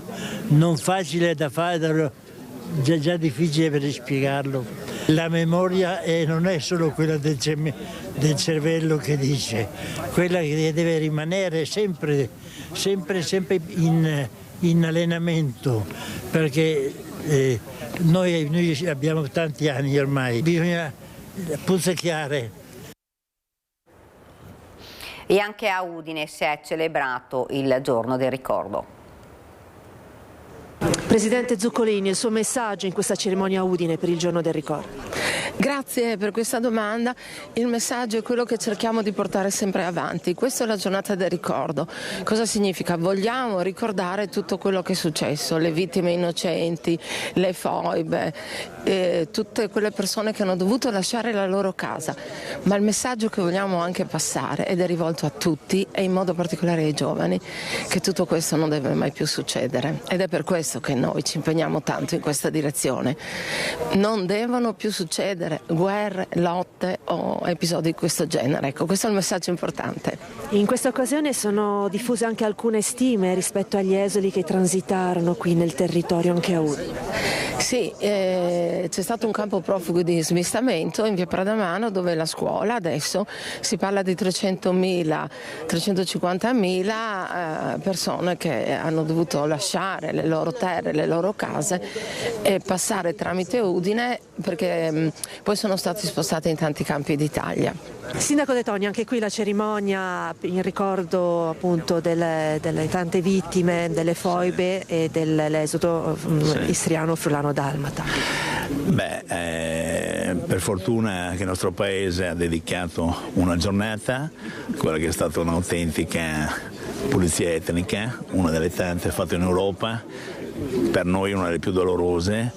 non facile da fare, già difficile per spiegarlo. La memoria non è solo quella del cervello che dice, quella che deve rimanere sempre in allenamento, perché noi abbiamo tanti anni ormai, bisogna punzecchiare. E anche a Udine si è celebrato il giorno del ricordo. Presidente Zuccolini, il suo messaggio in questa cerimonia a Udine per il giorno del ricordo? Grazie per questa domanda. Il messaggio è quello che cerchiamo di portare sempre avanti. Questa è la giornata del ricordo. Cosa significa? Vogliamo ricordare tutto quello che è successo, le vittime innocenti, le foibe, tutte quelle persone che hanno dovuto lasciare la loro casa. Ma il messaggio che vogliamo anche passare, ed è rivolto a tutti e in modo particolare ai giovani, che tutto questo non deve mai più succedere. Ed è per questo che noi ci impegniamo tanto in questa direzione. Non devono più succedere guerre, lotte o episodi di questo genere. Ecco, questo è il messaggio importante. In questa occasione sono diffuse anche alcune stime rispetto agli esuli che transitarono qui nel territorio anche a Udine. Sì, c'è stato un campo profughi di smistamento in via Pradamano, dove la scuola adesso si parla di 300.000, 350.000 persone che hanno dovuto lasciare le loro terre, le loro case e passare tramite Udine, perché poi sono stati spostati in tanti campi d'Italia. Sindaco De Toni, anche qui la cerimonia in ricordo appunto delle tante vittime delle foibe e dell'esodo istriano-friulano-dalmata. Per fortuna che il nostro paese ha dedicato una giornata, quella che è stata un'autentica pulizia etnica, una delle tante fatte in Europa, per noi una delle più dolorose,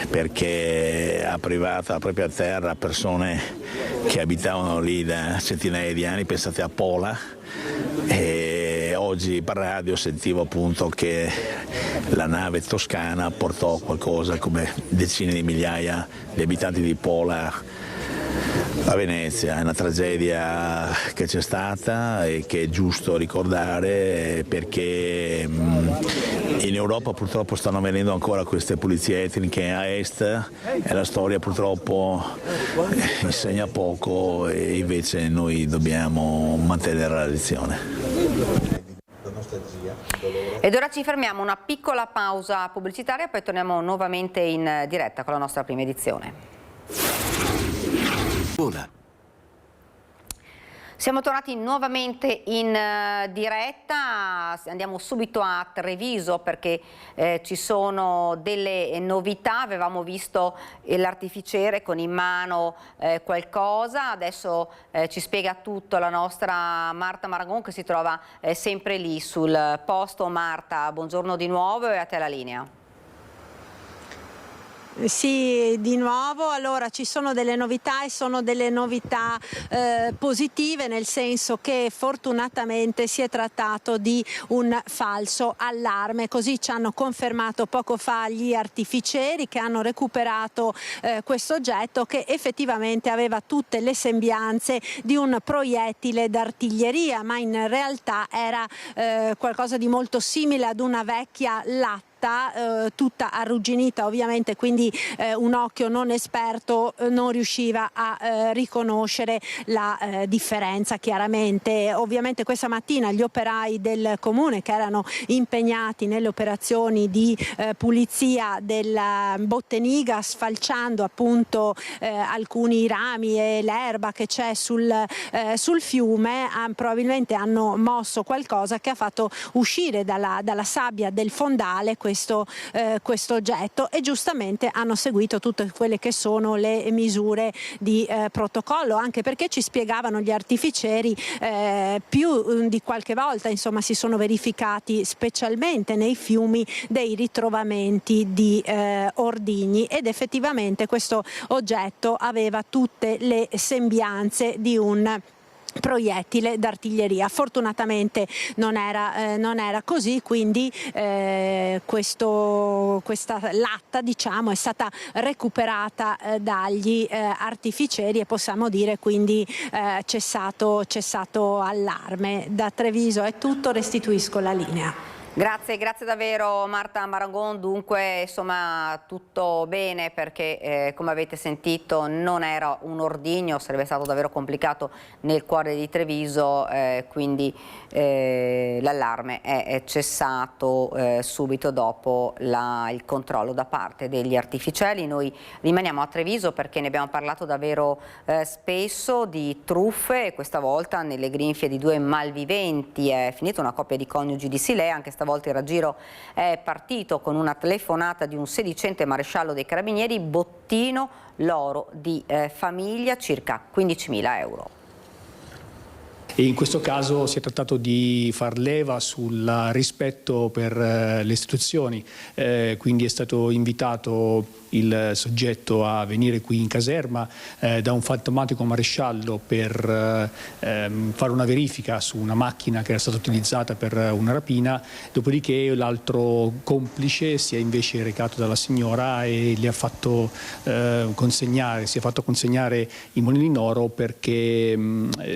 perché ha privato la propria terra persone che abitavano lì da centinaia di anni. Pensate a Pola, e oggi per radio sentivo appunto che la nave toscana portò qualcosa come decine di migliaia di abitanti di Pola a Venezia. È una tragedia che c'è stata e che è giusto ricordare, perché in Europa purtroppo stanno avvenendo ancora queste pulizie etniche a est e la storia purtroppo insegna poco, e invece noi dobbiamo mantenere la lezione. Ed ora ci fermiamo, una piccola pausa pubblicitaria, poi torniamo nuovamente in diretta con la nostra prima edizione. Siamo tornati nuovamente in diretta, andiamo subito a Treviso perché ci sono delle novità. Avevamo visto l'artificiere con in mano qualcosa, adesso ci spiega tutto la nostra Marta Maragon, che si trova sempre lì sul posto. Marta, buongiorno di nuovo e a te la linea. Sì, di nuovo. Allora, ci sono delle novità e sono delle novità positive, nel senso che fortunatamente si è trattato di un falso allarme, così ci hanno confermato poco fa gli artificieri che hanno recuperato questo oggetto, che effettivamente aveva tutte le sembianze di un proiettile d'artiglieria, ma in realtà era qualcosa di molto simile ad una vecchia latta tutta arrugginita, ovviamente, quindi un occhio non esperto non riusciva a riconoscere la differenza. Chiaramente, ovviamente, questa mattina gli operai del comune, che erano impegnati nelle operazioni di pulizia del Botteniga, sfalciando appunto alcuni rami e l'erba che c'è sul fiume, probabilmente hanno mosso qualcosa che ha fatto uscire dalla sabbia del fondale questo oggetto, e giustamente hanno seguito tutte quelle che sono le misure di protocollo, anche perché ci spiegavano gli artificieri più di qualche volta, insomma, si sono verificati specialmente nei fiumi dei ritrovamenti di ordigni, ed effettivamente questo oggetto aveva tutte le sembianze di un proiettile d'artiglieria. Fortunatamente non era così, quindi questa latta, diciamo, è stata recuperata dagli artificieri, e possiamo dire quindi cessato allarme. Da Treviso è tutto, restituisco la linea. Grazie davvero Marta Maragon. Dunque, insomma, tutto bene, perché come avete sentito non era un ordigno, sarebbe stato davvero complicato nel cuore di Treviso, quindi l'allarme è cessato subito dopo il controllo da parte degli artificiali. Noi rimaniamo a Treviso perché ne abbiamo parlato davvero spesso di truffe, e questa volta nelle grinfie di due malviventi è finita una coppia di coniugi di Silea. Anche stavolta stavolta il raggiro è partito con una telefonata di un sedicente maresciallo dei Carabinieri, bottino, l'oro di famiglia, circa 15.000 euro. E in questo caso si è trattato di far leva sul rispetto per le istituzioni, quindi è stato invitato il soggetto a venire qui in caserma da un fantomatico maresciallo per fare una verifica su una macchina che era stata utilizzata per una rapina, dopodiché l'altro complice si è invece recato dalla signora e le ha fatto consegnare i monili in oro perché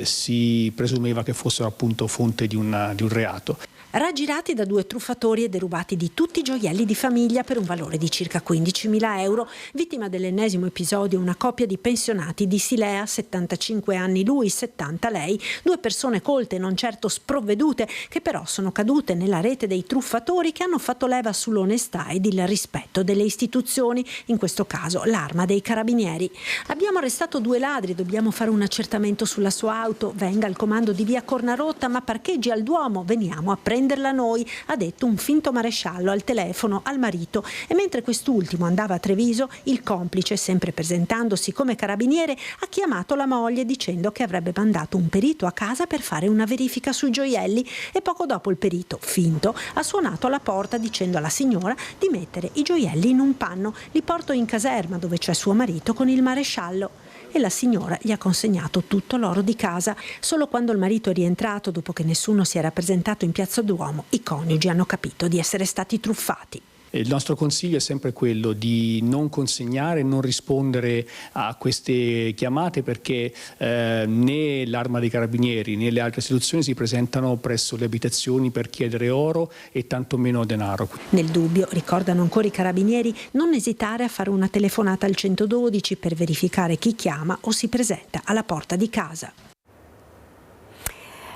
si presumeva che fossero appunto fonte di un reato. Raggirati da 2 truffatori e derubati di tutti i gioielli di famiglia per un valore di circa 15.000 euro. Vittima dell'ennesimo episodio una coppia di pensionati di Silea, 75 anni lui, 70 lei, 2 persone colte, non certo sprovvedute, che però sono cadute nella rete dei truffatori che hanno fatto leva sull'onestà ed il rispetto delle istituzioni, in questo caso l'Arma dei Carabinieri. Abbiamo arrestato 2 ladri, dobbiamo fare un accertamento sulla sua auto, venga al comando di via Cornarotta ma parcheggi al Duomo, veniamo a prenderla noi, ha detto un finto maresciallo al telefono al marito, e mentre quest'ultimo andava a Treviso, il complice, sempre presentandosi come carabiniere, ha chiamato la moglie dicendo che avrebbe mandato un perito a casa per fare una verifica sui gioielli, e poco dopo il perito, finto, ha suonato alla porta dicendo alla signora di mettere i gioielli in un panno, li porto in caserma dove c'è suo marito con il maresciallo. E la signora gli ha consegnato tutto l'oro di casa. Solo quando il marito è rientrato, dopo che nessuno si era presentato in Piazza Duomo, i coniugi hanno capito di essere stati truffati. Il nostro consiglio è sempre quello di non consegnare, non rispondere a queste chiamate, perché né l'Arma dei Carabinieri né le altre istituzioni si presentano presso le abitazioni per chiedere oro e tantomeno denaro. Nel dubbio, ricordano ancora i Carabinieri, non esitare a fare una telefonata al 112 per verificare chi chiama o si presenta alla porta di casa.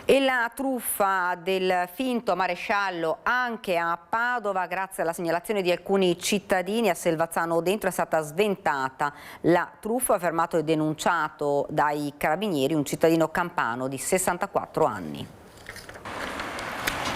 E la truffa del finto maresciallo anche a Padova, grazie alla segnalazione di alcuni cittadini, a Selvazzano Dentro è stata sventata. La truffa ha fermato e denunciato dai Carabinieri un cittadino campano di 64 anni.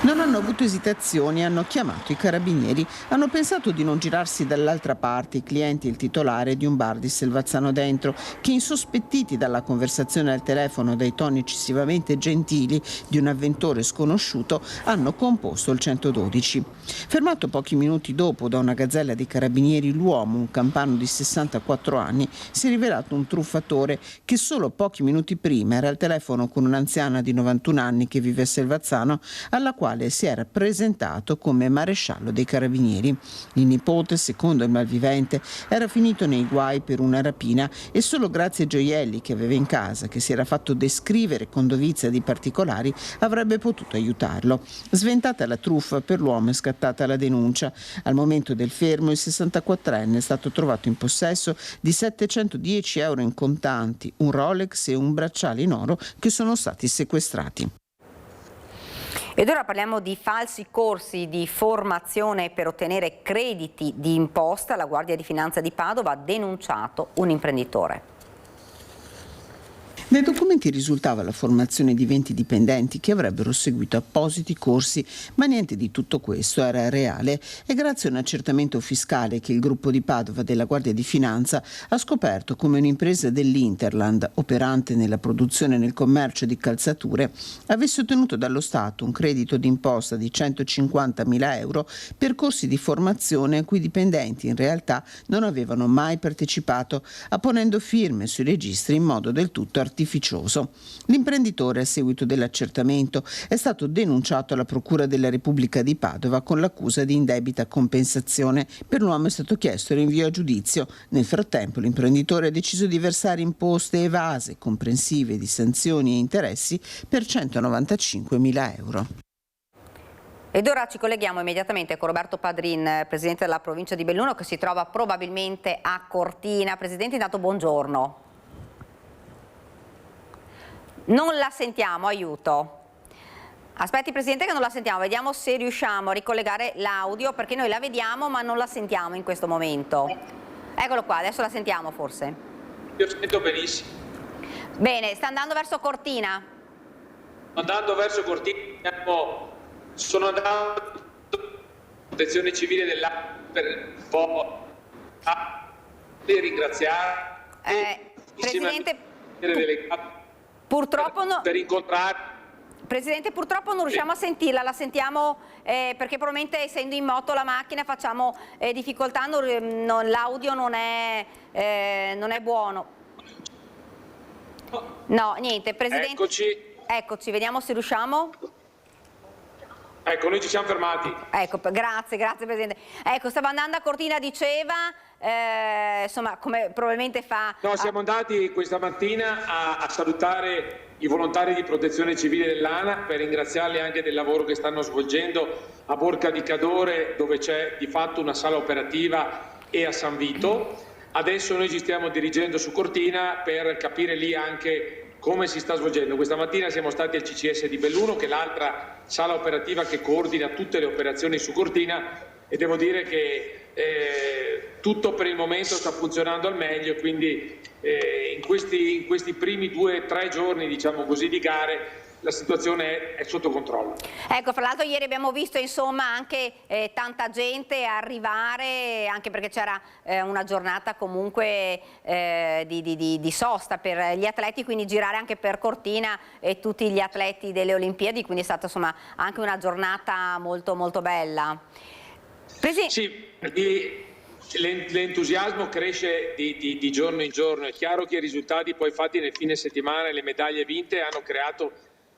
Non hanno avuto esitazioni, hanno chiamato i Carabinieri. Hanno pensato di non girarsi dall'altra parte i clienti e il titolare di un bar di Selvazzano Dentro, che, insospettiti dalla conversazione al telefono dai toni eccessivamente gentili di un avventore sconosciuto, hanno composto il 112. Fermato pochi minuti dopo da una gazzella dei Carabinieri, l'uomo, un campano di 64 anni, si è rivelato un truffatore che solo pochi minuti prima era al telefono con un'anziana di 91 anni che vive a Selvazzano, alla quale si era presentato come maresciallo dei Carabinieri. Il nipote, secondo il malvivente, era finito nei guai per una rapina e solo grazie ai gioielli che aveva in casa, che si era fatto descrivere con dovizia di particolari, avrebbe potuto aiutarlo. Sventata la truffa, per l'uomo è scattata la denuncia. Al momento del fermo il 64enne è stato trovato in possesso di 710 euro in contanti, un Rolex e un bracciale in oro che sono stati sequestrati. Ed ora parliamo di falsi corsi di formazione per ottenere crediti di imposta. La Guardia di Finanza di Padova ha denunciato un imprenditore. Dai documenti risultava la formazione di 20 dipendenti che avrebbero seguito appositi corsi, ma niente di tutto questo era reale. E grazie a un accertamento fiscale che il gruppo di Padova della Guardia di Finanza ha scoperto come un'impresa dell'Interland, operante nella produzione e nel commercio di calzature, avesse ottenuto dallo Stato un credito d'imposta di 150.000 euro per corsi di formazione a cui i dipendenti in realtà non avevano mai partecipato, apponendo firme sui registri in modo del tutto artificioso. L'imprenditore, a seguito dell'accertamento, è stato denunciato alla Procura della Repubblica di Padova con l'accusa di indebita compensazione. Per l'uomo è stato chiesto il rinvio a giudizio. Nel frattempo l'imprenditore ha deciso di versare imposte evase, comprensive di sanzioni e interessi, per 195.000 euro. Ed ora ci colleghiamo immediatamente con Roberto Padrin, presidente della provincia di Belluno, che si trova probabilmente a Cortina. Presidente, intanto buongiorno. Non la sentiamo, aiuto. Aspetti Presidente che non la sentiamo, vediamo se riusciamo a ricollegare l'audio, perché noi la vediamo ma non la sentiamo in questo momento. Eccolo qua, adesso la sentiamo forse. Io sento benissimo. Bene, sta andando verso Cortina? Andando verso Cortina, sono andato Protezione Civile dell'Aquila per un po' ringraziare Presidente, per incontrare. Presidente, purtroppo non riusciamo a sentirla, la sentiamo perché probabilmente essendo in moto la macchina facciamo difficoltà, l'audio non è buono. No, niente, Presidente. Eccoci, vediamo se riusciamo. Ecco, noi ci siamo fermati. Ecco, grazie Presidente. Ecco, stava andando a Cortina, diceva, insomma, come probabilmente fa... No, siamo andati questa mattina a salutare i volontari di Protezione Civile dell'ANA per ringraziarli anche del lavoro che stanno svolgendo a Borca di Cadore, dove c'è di fatto una sala operativa, e a San Vito. Adesso noi ci stiamo dirigendo su Cortina per capire lì anche come si sta svolgendo. Questa mattina siamo stati al CCS di Belluno, che è l'altra sala operativa che coordina tutte le operazioni su Cortina, e devo dire che tutto per il momento sta funzionando al meglio, quindi in questi primi 2 o 3 giorni, diciamo così, di gare la situazione è sotto controllo. Ecco, fra l'altro ieri abbiamo visto insomma anche tanta gente arrivare, anche perché c'era una giornata comunque di sosta per gli atleti, quindi girare anche per Cortina e tutti gli atleti delle Olimpiadi, quindi è stata insomma anche una giornata molto molto bella. Sì, l'entusiasmo cresce di giorno in giorno. È chiaro che i risultati poi fatti nel fine settimana e le medaglie vinte hanno creato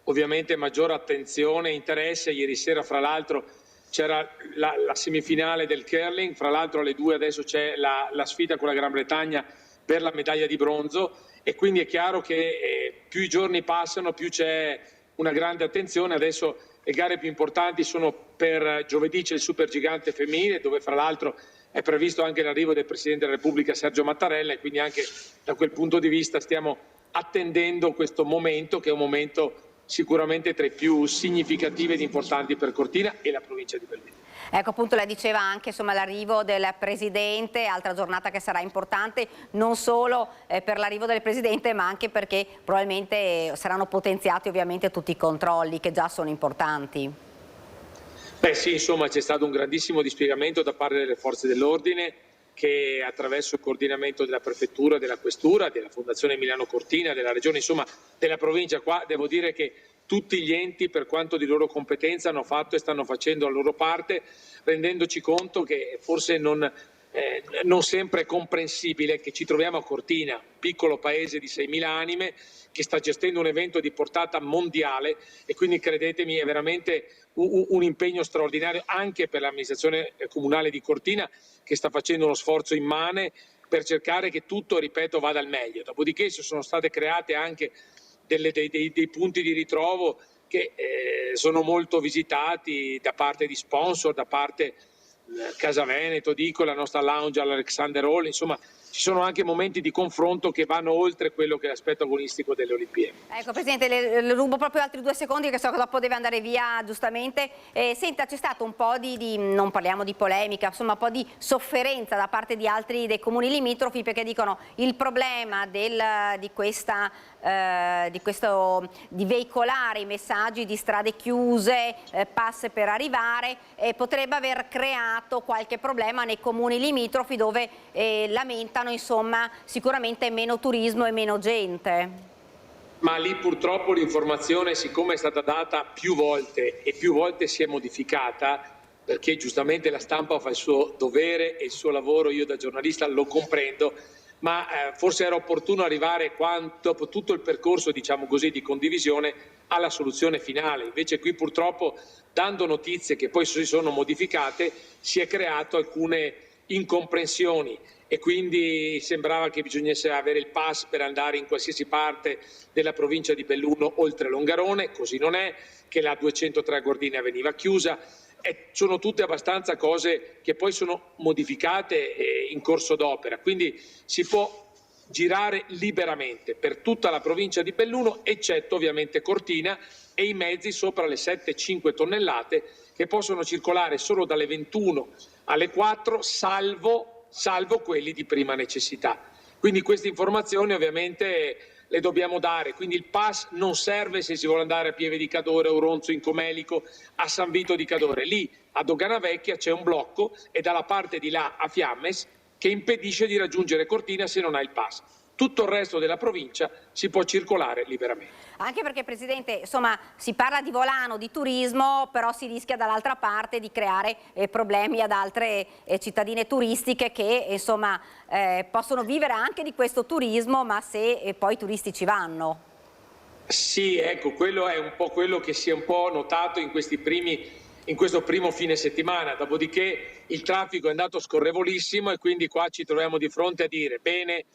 ovviamente maggiore attenzione e interesse. Ieri sera, fra l'altro, c'era la semifinale del curling, fra l'altro alle 2 adesso c'è la sfida con la Gran Bretagna per la medaglia di bronzo, e quindi è chiaro che più i giorni passano più c'è una grande attenzione. Adesso le gare più importanti sono per giovedì, c'è il Supergigante femminile, dove fra l'altro è previsto anche l'arrivo del Presidente della Repubblica Sergio Mattarella, e quindi anche da quel punto di vista stiamo attendendo questo momento, che è un momento sicuramente tra i più significativi ed importanti per Cortina e la provincia di Belluno. Ecco, appunto lei diceva anche insomma l'arrivo del Presidente, altra giornata che sarà importante non solo per l'arrivo del Presidente, ma anche perché probabilmente saranno potenziati ovviamente tutti i controlli che già sono importanti. Beh sì, insomma c'è stato un grandissimo dispiegamento da parte delle forze dell'ordine, che attraverso il coordinamento della Prefettura, della Questura, della Fondazione Milano Cortina, della Regione, insomma della provincia. Qua devo dire che tutti gli enti, per quanto di loro competenza, hanno fatto e stanno facendo la loro parte, rendendoci conto che forse non sempre è comprensibile che ci troviamo a Cortina, piccolo paese di 6.000 anime, che sta gestendo un evento di portata mondiale, e quindi credetemi è veramente un impegno straordinario anche per l'amministrazione comunale di Cortina, che sta facendo uno sforzo immane per cercare che tutto, ripeto, vada al meglio. Dopodiché ci sono state create anche dei punti di ritrovo che sono molto visitati da parte di sponsor, da parte Casa Veneto, dico, la nostra lounge all'Alexander Hall, insomma ci sono anche momenti di confronto che vanno oltre quello che è l'aspetto agonistico delle Olimpiadi. Ecco Presidente, le rubo proprio altri 2 secondi, che so che dopo deve andare via giustamente. Senta, c'è stato un po' non parliamo di polemica, insomma un po' di sofferenza da parte di altri dei comuni limitrofi, perché dicono il problema di veicolare i messaggi di strade chiuse, passe per arrivare, potrebbe aver creato qualche problema nei comuni limitrofi, dove lamentano insomma sicuramente meno turismo e meno gente. Ma lì purtroppo l'informazione, siccome è stata data più volte e più volte si è modificata, perché giustamente la stampa fa il suo dovere e il suo lavoro, io da giornalista lo comprendo, ma forse era opportuno arrivare dopo tutto il percorso, diciamo così, di condivisione alla soluzione finale. Invece qui purtroppo, dando notizie che poi si sono modificate, si è creato alcune incomprensioni, e quindi sembrava che bisognasse avere il pass per andare in qualsiasi parte della provincia di Belluno oltre Longarone. Così non è, che la 203 a Gordina veniva chiusa. Sono tutte abbastanza cose che poi sono modificate in corso d'opera, quindi si può girare liberamente per tutta la provincia di Belluno, eccetto ovviamente Cortina e i mezzi sopra le 7,5 tonnellate, che possono circolare solo dalle 21 alle 4, salvo quelli di prima necessità. Quindi queste informazioni ovviamente le dobbiamo dare, quindi il pass non serve se si vuole andare a Pieve di Cadore, a Auronzo, in Comelico, a San Vito di Cadore. Lì a Dogana Vecchia c'è un blocco e dalla parte di là a Fiammes che impedisce di raggiungere Cortina se non ha il pass. Tutto il resto della provincia si può circolare liberamente. Anche perché, Presidente, insomma, si parla di volano, di turismo, però si rischia dall'altra parte di creare problemi ad altre cittadine turistiche che, insomma, possono vivere anche di questo turismo, ma se poi i turisti ci vanno. Sì, ecco, quello è un po' quello che si è un po' notato in questo primo fine settimana, dopodiché il traffico è andato scorrevolissimo e quindi qua ci troviamo di fronte a dire: bene,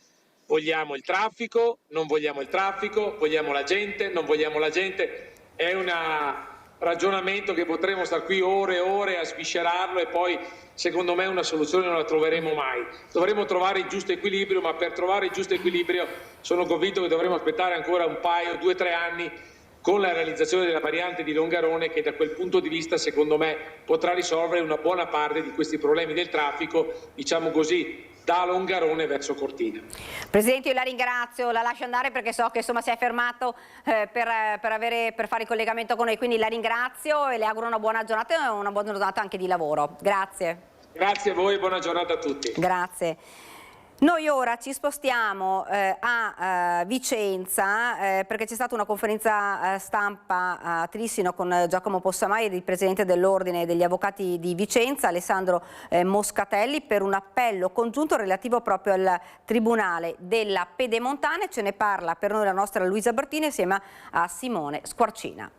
vogliamo il traffico, non vogliamo il traffico, vogliamo la gente, non vogliamo la gente. È un ragionamento che potremo stare qui ore e ore a sviscerarlo e poi secondo me una soluzione non la troveremo mai. Dovremo trovare il giusto equilibrio, ma per trovare il giusto equilibrio sono convinto che dovremo aspettare ancora un paio, 2 o 3 anni con la realizzazione della variante di Longarone, che da quel punto di vista secondo me potrà risolvere una buona parte di questi problemi del traffico, diciamo così, da Longarone verso Cortina. Presidente, io la ringrazio, la lascio andare perché so che insomma si è fermato per fare il collegamento con noi, quindi la ringrazio e le auguro una buona giornata e una buona giornata anche di lavoro. Grazie. Grazie a voi e buona giornata a tutti. Grazie. Noi ora ci spostiamo a Vicenza perché c'è stata una conferenza stampa a Trissino con Giacomo Possamai, il presidente dell'Ordine degli Avvocati di Vicenza, Alessandro Moscatelli, per un appello congiunto relativo proprio al Tribunale della Pedemontana. Ce ne parla per noi la nostra Luisa Bertini insieme a Simone Squarcina.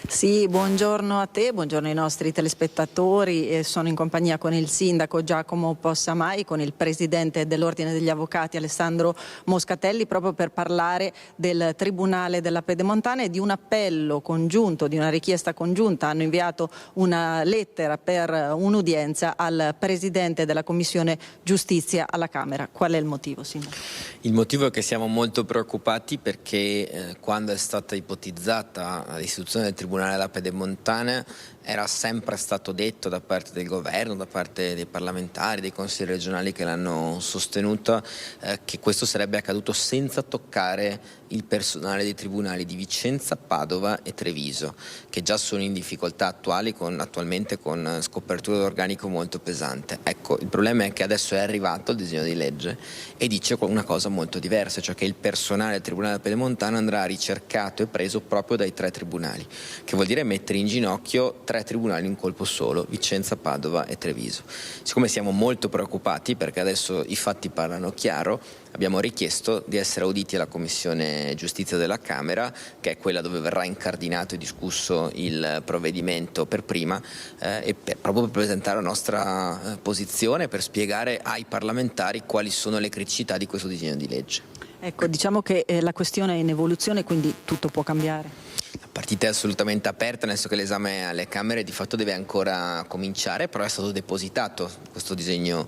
Sì, buongiorno a te, buongiorno ai nostri telespettatori. Sono in compagnia con il sindaco Giacomo Possamai, con il presidente dell'Ordine degli Avvocati Alessandro Moscatelli, proprio per parlare del Tribunale della Pedemontana e di un appello congiunto, di una richiesta congiunta. Hanno inviato una lettera per un'udienza al presidente della Commissione Giustizia alla Camera. Qual è il motivo, sindaco? Il motivo è che siamo molto preoccupati perché quando è stata ipotizzata l'istituzione del Tribunale della Pedemontana era sempre stato detto da parte del governo, da parte dei parlamentari, dei consigli regionali che l'hanno sostenuto, che questo sarebbe accaduto senza toccare il personale dei tribunali di Vicenza, Padova e Treviso, che già sono in difficoltà attualmente con scopertura d'organico molto pesante. Ecco, il problema è che adesso è arrivato il disegno di legge e dice una cosa molto diversa, cioè che il personale del Tribunale della Pedemontana andrà ricercato e preso proprio dai 3 tribunali, che vuol dire mettere in ginocchio 3 tribunali in un colpo solo, Vicenza, Padova e Treviso. Siccome siamo molto preoccupati perché adesso i fatti parlano chiaro, abbiamo richiesto di essere auditi alla Commissione Giustizia della Camera, che è quella dove verrà incardinato e discusso il provvedimento per prima, proprio per presentare la nostra posizione, per spiegare ai parlamentari quali sono le criticità di questo disegno di legge. Ecco, diciamo che la questione è in evoluzione, quindi tutto può cambiare. La partita è assolutamente aperta, nel senso che l'esame alle Camere di fatto deve ancora cominciare, però è stato depositato questo disegno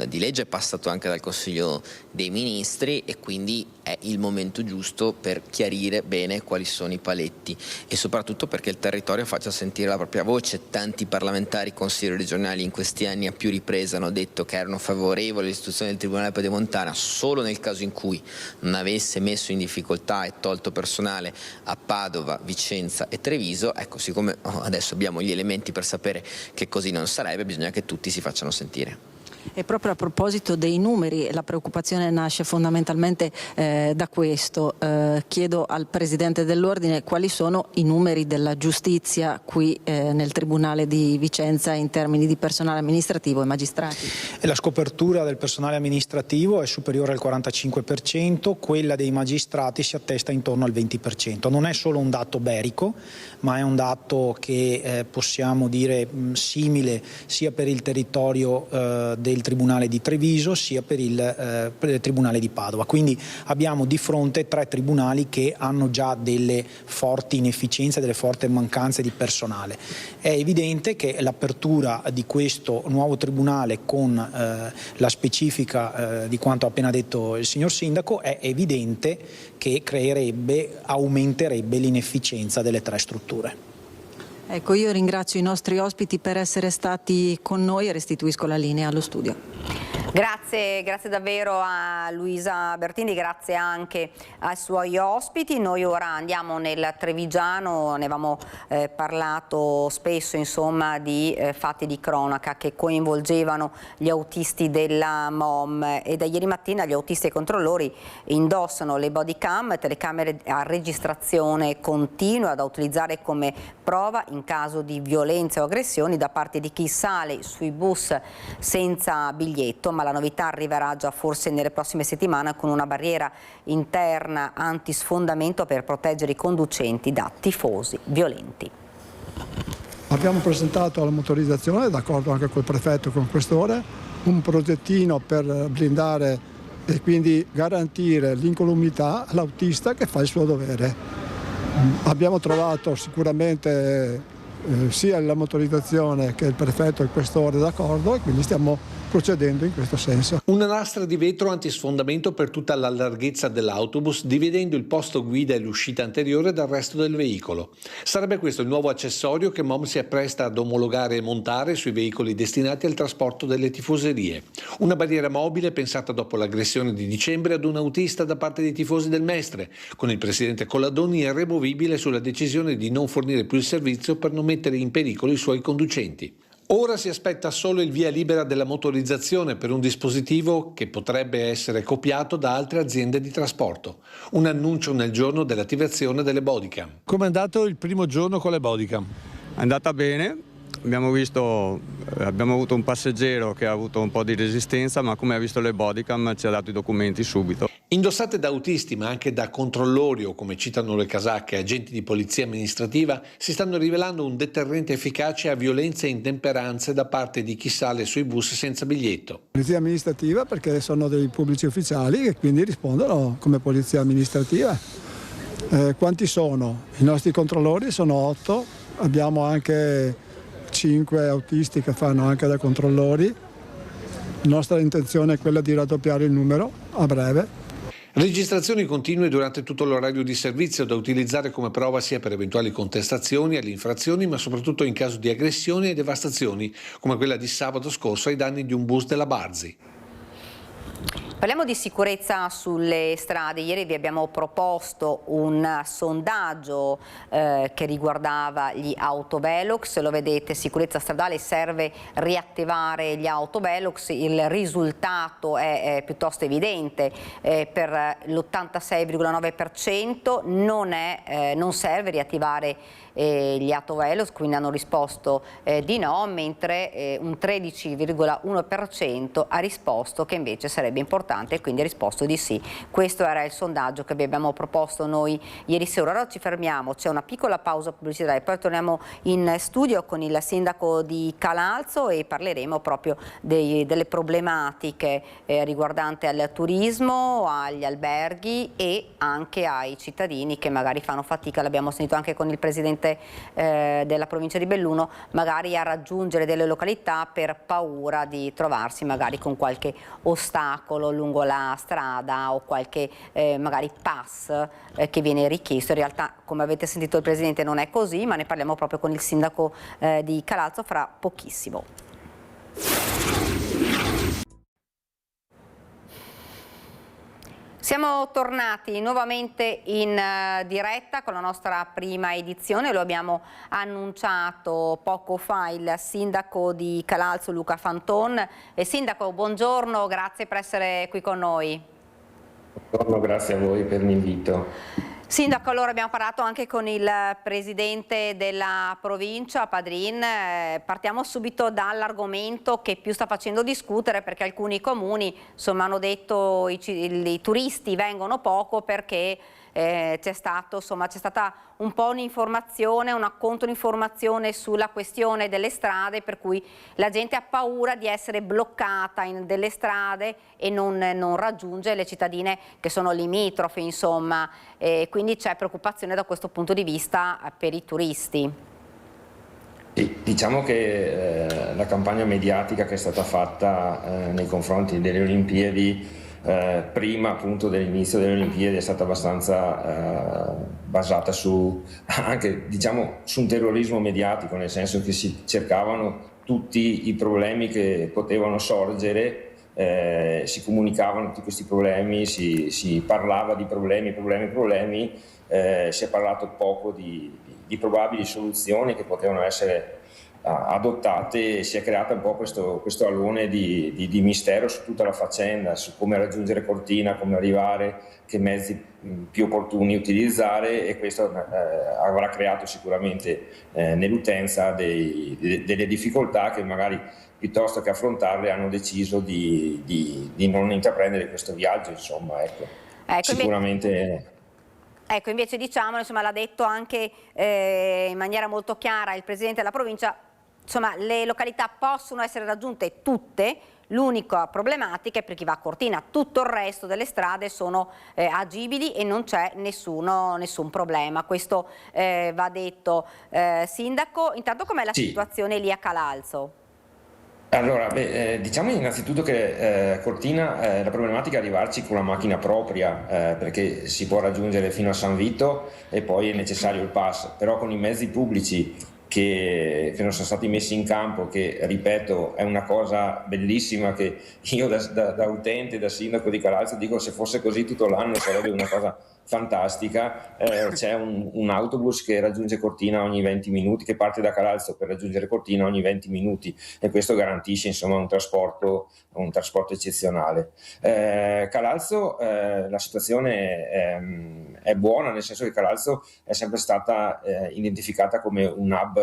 di legge, è passato anche dal Consiglio dei Ministri e quindi è il momento giusto per chiarire bene quali sono i paletti e soprattutto perché il territorio faccia sentire la propria voce. Tanti parlamentari, consiglieri regionali in questi anni a più riprese hanno detto che erano favorevoli all'istituzione del Tribunale Pedemontana solo nel caso in cui non avesse messo in difficoltà e tolto personale a Padova, Vicenza e Treviso. Ecco, siccome adesso abbiamo gli elementi per sapere che così non sarebbe, bisogna che tutti si facciano sentire. E proprio a proposito dei numeri, la preoccupazione nasce fondamentalmente da questo. Chiedo al Presidente dell'Ordine quali sono i numeri della giustizia qui nel Tribunale di Vicenza in termini di personale amministrativo e magistrati. La scopertura del personale amministrativo è superiore al 45%, quella dei magistrati si attesta intorno al 20%. Non è solo un dato berico, ma è un dato che possiamo dire simile sia per il territorio del Tribunale di Treviso sia per il Tribunale di Padova. Quindi abbiamo di fronte 3 tribunali che hanno già delle forti inefficienze, delle forti mancanze di personale. È evidente che l'apertura di questo nuovo tribunale con la specifica di quanto ha appena detto il signor Sindaco è evidente che aumenterebbe l'inefficienza delle 3 strutture. Ecco, io ringrazio i nostri ospiti per essere stati con noi e restituisco la linea allo studio. Grazie davvero a Luisa Bertini, grazie anche ai suoi ospiti. Noi ora andiamo nel Trevigiano, ne avevamo parlato spesso insomma di fatti di cronaca che coinvolgevano gli autisti della MOM, e da ieri mattina gli autisti e i controllori indossano le body cam, telecamere a registrazione continua da utilizzare come prova in caso di violenze o aggressioni da parte di chi sale sui bus senza biglietto, ma la novità arriverà già forse nelle prossime settimane con una barriera interna antisfondamento per proteggere i conducenti da tifosi violenti. Abbiamo presentato alla motorizzazione, d'accordo anche col prefetto e con il questore, un progettino per blindare e quindi garantire l'incolumità all'autista che fa il suo dovere. Abbiamo trovato sicuramente sia la motorizzazione che il prefetto e il questore d'accordo, e quindi stiamo procedendo in questo senso. Una lastra di vetro antisfondamento per tutta la larghezza dell'autobus, dividendo il posto guida e l'uscita anteriore dal resto del veicolo. Sarebbe questo il nuovo accessorio che MOM si appresta ad omologare e montare sui veicoli destinati al trasporto delle tifoserie. Una barriera mobile pensata dopo l'aggressione di dicembre ad un autista da parte dei tifosi del Mestre, con il presidente Colladoni irremovibile sulla decisione di non fornire più il servizio per non mettere in pericolo i suoi conducenti. Ora si aspetta solo il via libera della motorizzazione per un dispositivo che potrebbe essere copiato da altre aziende di trasporto. Un annuncio nel giorno dell'attivazione delle bodycam. Come è andato il primo giorno con le bodycam? È andata bene, abbiamo avuto un passeggero che ha avuto un po' di resistenza, ma come ha visto le bodycam ci ha dato i documenti subito. Indossate da autisti ma anche da controllori o, come citano le casacche, agenti di polizia amministrativa, si stanno rivelando un deterrente efficace a violenze e intemperanze da parte di chi sale sui bus senza biglietto. Polizia amministrativa perché sono dei pubblici ufficiali e quindi rispondono come polizia amministrativa. Quanti sono? I nostri controllori sono 8, abbiamo anche 5 autisti che fanno anche da controllori. La nostra intenzione è quella di raddoppiare il numero a breve. Registrazioni continue durante tutto l'orario di servizio da utilizzare come prova sia per eventuali contestazioni alle infrazioni, ma soprattutto in caso di aggressioni e devastazioni, come quella di sabato scorso ai danni di un bus della Barzi. Parliamo di sicurezza sulle strade. Ieri vi abbiamo proposto un sondaggio che riguardava gli autovelox. Lo vedete, sicurezza stradale, serve riattivare gli autovelox. Il risultato è piuttosto evidente, per l'86,9% non serve riattivare gli autovelox, quindi hanno risposto di no, mentre un 13,1% ha risposto che invece sarebbe importante e quindi ha risposto di sì. Questo era il sondaggio che vi abbiamo proposto noi ieri sera. Ora ci fermiamo, c'è una piccola pausa pubblicitaria e poi torniamo in studio con il sindaco di Calalzo e parleremo proprio delle problematiche riguardanti al turismo, agli alberghi e anche ai cittadini che magari fanno fatica, l'abbiamo sentito anche con il presidente della provincia di Belluno, magari a raggiungere delle località per paura di trovarsi magari con qualche ostacolo lungo la strada o qualche magari pass che viene richiesto. In realtà, come avete sentito il presidente, non è così, ma ne parliamo proprio con il sindaco di Calalzo fra pochissimo. Siamo tornati nuovamente in diretta con la nostra prima edizione, lo abbiamo annunciato poco fa il sindaco di Calalzo Luca Fanton. Sindaco, buongiorno, grazie per essere qui con noi. Buongiorno, grazie a voi per l'invito. Sindaco, allora abbiamo parlato anche con il presidente della provincia, Padrin. Partiamo subito dall'argomento che più sta facendo discutere, perché alcuni comuni insomma, hanno detto i turisti vengono poco perché c'è stata un po' un'informazione, una controinformazione sulla questione delle strade, per cui la gente ha paura di essere bloccata in delle strade e non raggiunge le cittadine che sono limitrofe, insomma, quindi c'è preoccupazione da questo punto di vista per i turisti. Sì, diciamo che la campagna mediatica che è stata fatta nei confronti delle Olimpiadi prima appunto dell'inizio delle Olimpiadi è stata abbastanza basata anche su un terrorismo mediatico, nel senso che si cercavano tutti i problemi che potevano sorgere si comunicavano tutti questi problemi, si parlava di problemi, si è parlato poco di probabili soluzioni che potevano essere adottate, e si è creato un po' questo alone di mistero su tutta la faccenda, su come raggiungere Cortina, come arrivare, che mezzi più opportuni utilizzare, e questo avrà creato sicuramente nell'utenza delle difficoltà che magari piuttosto che affrontarle hanno deciso di non intraprendere questo viaggio, insomma, ecco sicuramente. Ecco, invece diciamo, insomma, l'ha detto anche in maniera molto chiara il Presidente della provincia, insomma, le località possono essere raggiunte tutte, l'unica problematica è per chi va a Cortina, tutto il resto delle strade sono agibili e non c'è nessun problema, questo va detto. Sindaco, intanto com'è la situazione lì a Calalzo? Allora, diciamo innanzitutto che Cortina la problematica è arrivarci con la macchina propria, perché si può raggiungere fino a San Vito e poi è necessario il pass, però con i mezzi pubblici che non sono stati messi in campo, che ripeto è una cosa bellissima, che io da utente, da sindaco di Calalzo dico, se fosse così tutto l'anno sarebbe una cosa fantastica. C'è un autobus che raggiunge Cortina ogni 20 minuti, che parte da Calalzo per raggiungere Cortina ogni 20 minuti, e questo garantisce insomma un trasporto eccezionale. Calalzo, la situazione è buona, nel senso che Calalzo è sempre stata identificata come un hub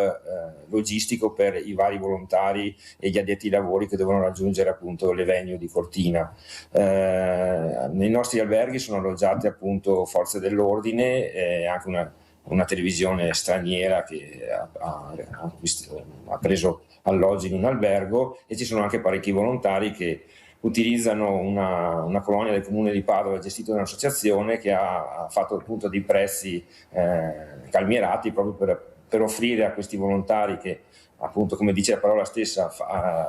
logistico per i vari volontari e gli addetti ai lavori che devono raggiungere appunto l'Evenio di Cortina. Nei nostri alberghi sono alloggiate appunto forze dell'ordine e anche una televisione straniera che ha preso alloggio in un albergo, e ci sono anche parecchi volontari che utilizzano una colonia del comune di Padova gestita da un'associazione che ha fatto appunto dei prezzi calmierati proprio per offrire a questi volontari, che appunto, come dice la parola stessa,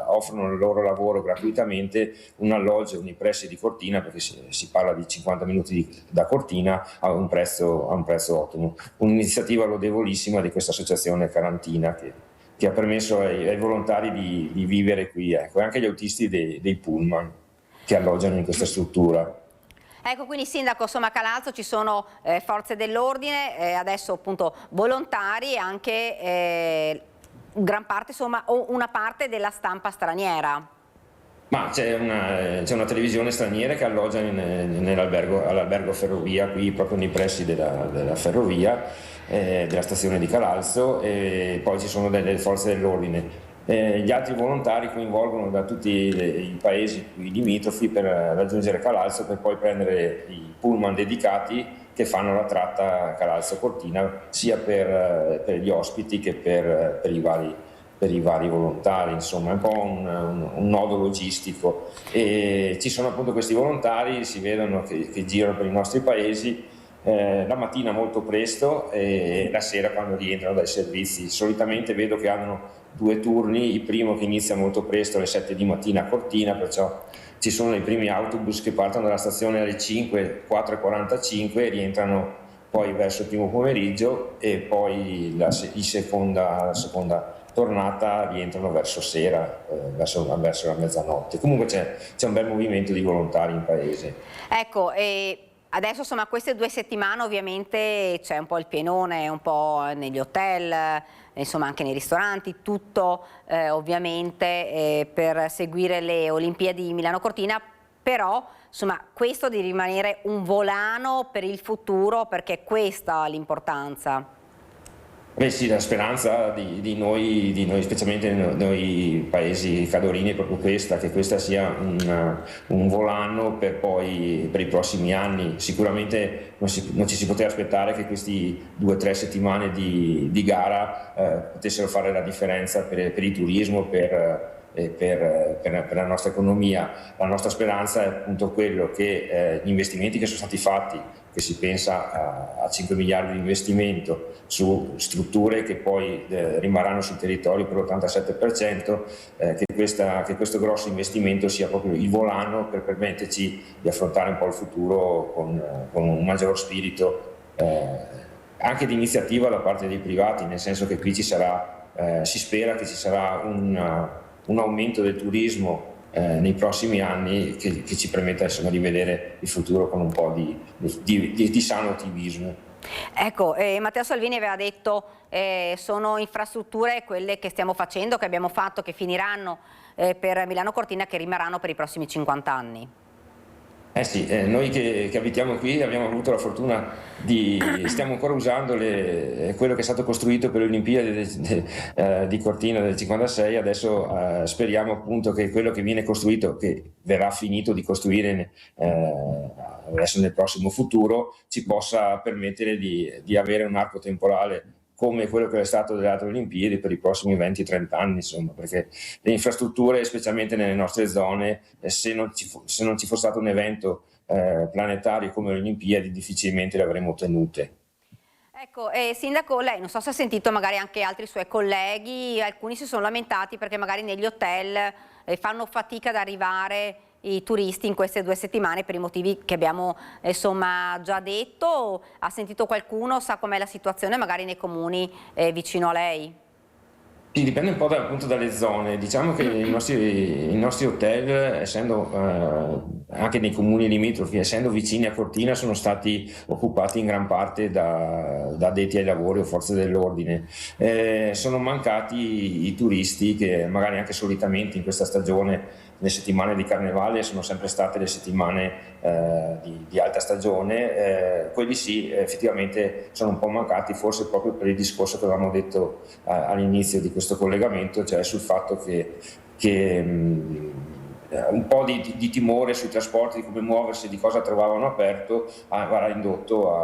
offrono il loro lavoro gratuitamente, un alloggio nei pressi di Cortina, perché si parla di 50 minuti da Cortina, a un prezzo ottimo. Un'iniziativa lodevolissima di questa associazione carantina che ha permesso ai volontari di vivere qui, ecco, e anche agli autisti dei pullman che alloggiano in questa struttura. Ecco, quindi Sindaco, insomma, a Calalzo ci sono forze dell'ordine, adesso appunto volontari e anche gran parte, insomma, o una parte della stampa straniera. Ma c'è una televisione straniera che alloggia all'albergo Ferrovia, qui proprio nei pressi della ferrovia, della stazione di Calalzo, e poi ci sono delle forze dell'ordine. Gli altri volontari coinvolgono da tutti i paesi limitrofi per raggiungere Calalzo, per poi prendere i pullman dedicati che fanno la tratta Calalzo-Cortina, sia per gli ospiti che per i vari volontari. Insomma è un po' un nodo logistico, e ci sono appunto questi volontari, si vedono che girano per i nostri paesi, la mattina molto presto e la sera quando rientrano dai servizi. Solitamente vedo che hanno 2 turni, il primo che inizia molto presto alle 7 di mattina a Cortina, perciò ci sono i primi autobus che partono dalla stazione alle 5, 4:45 e rientrano poi verso il primo pomeriggio, e poi la seconda tornata rientrano verso sera, verso la mezzanotte. Comunque c'è un bel movimento di volontari in paese. Ecco, adesso insomma queste 2 settimane ovviamente c'è un po' il pienone, un po' negli hotel, insomma anche nei ristoranti, tutto ovviamente per seguire le Olimpiadi Milano-Cortina, però insomma questo di rimanere un volano per il futuro, perché questa è l'importanza. Beh sì, la speranza di noi, specialmente noi paesi cadorini, è proprio questa, che questa sia un volano per i prossimi anni. Sicuramente non ci si poteva aspettare che questi 2 o 3 settimane di gara potessero fare la differenza per il turismo, per la nostra economia. La nostra speranza è appunto quello che gli investimenti che sono stati fatti, che si pensa a 5 miliardi di investimento su strutture che poi rimarranno sul territorio per l'87%, che questo grosso investimento sia proprio il volano per permetterci di affrontare un po' il futuro con un maggior spirito anche di iniziativa da parte dei privati, nel senso che qui si spera che ci sarà un aumento del turismo nei prossimi anni che ci permetta insomma di vedere il futuro con un po' di sano ottimismo. Ecco, Matteo Salvini aveva detto sono infrastrutture quelle che stiamo facendo, che abbiamo fatto, che finiranno per Milano Cortina, che rimarranno per i prossimi 50 anni. Eh sì, noi che abitiamo qui abbiamo avuto la fortuna stiamo ancora usando quello che è stato costruito per le Olimpiadi di Cortina del 56, adesso speriamo appunto che quello che viene costruito, che verrà finito di costruire adesso nel prossimo futuro, ci possa permettere di avere un arco temporale come quello che è stato delle altre Olimpiadi per i prossimi 20-30 anni, insomma, perché le infrastrutture, specialmente nelle nostre zone, se non ci fosse stato un evento planetario come le Olimpiadi, difficilmente le avremmo ottenute. Ecco, Sindaco, lei non so se ha sentito magari anche altri suoi colleghi, alcuni si sono lamentati perché magari negli hotel fanno fatica ad arrivare i turisti in queste 2 settimane per i motivi che abbiamo insomma già detto. Ha sentito qualcuno, sa com'è la situazione magari nei comuni vicino a lei? Sì, dipende un po' appunto dalle zone. Diciamo che i nostri hotel, essendo anche nei comuni limitrofi, essendo vicini a Cortina, sono stati occupati in gran parte da addetti ai lavori o forze dell'ordine. Sono mancati i turisti che magari anche solitamente in questa stagione, le settimane di carnevale, sono sempre state le settimane di alta stagione, quelli sì effettivamente sono un po' mancati, forse proprio per il discorso che avevamo detto all'inizio di questo collegamento, cioè sul fatto che un po' di timore sui trasporti, di come muoversi, di cosa trovavano aperto, avrà indotto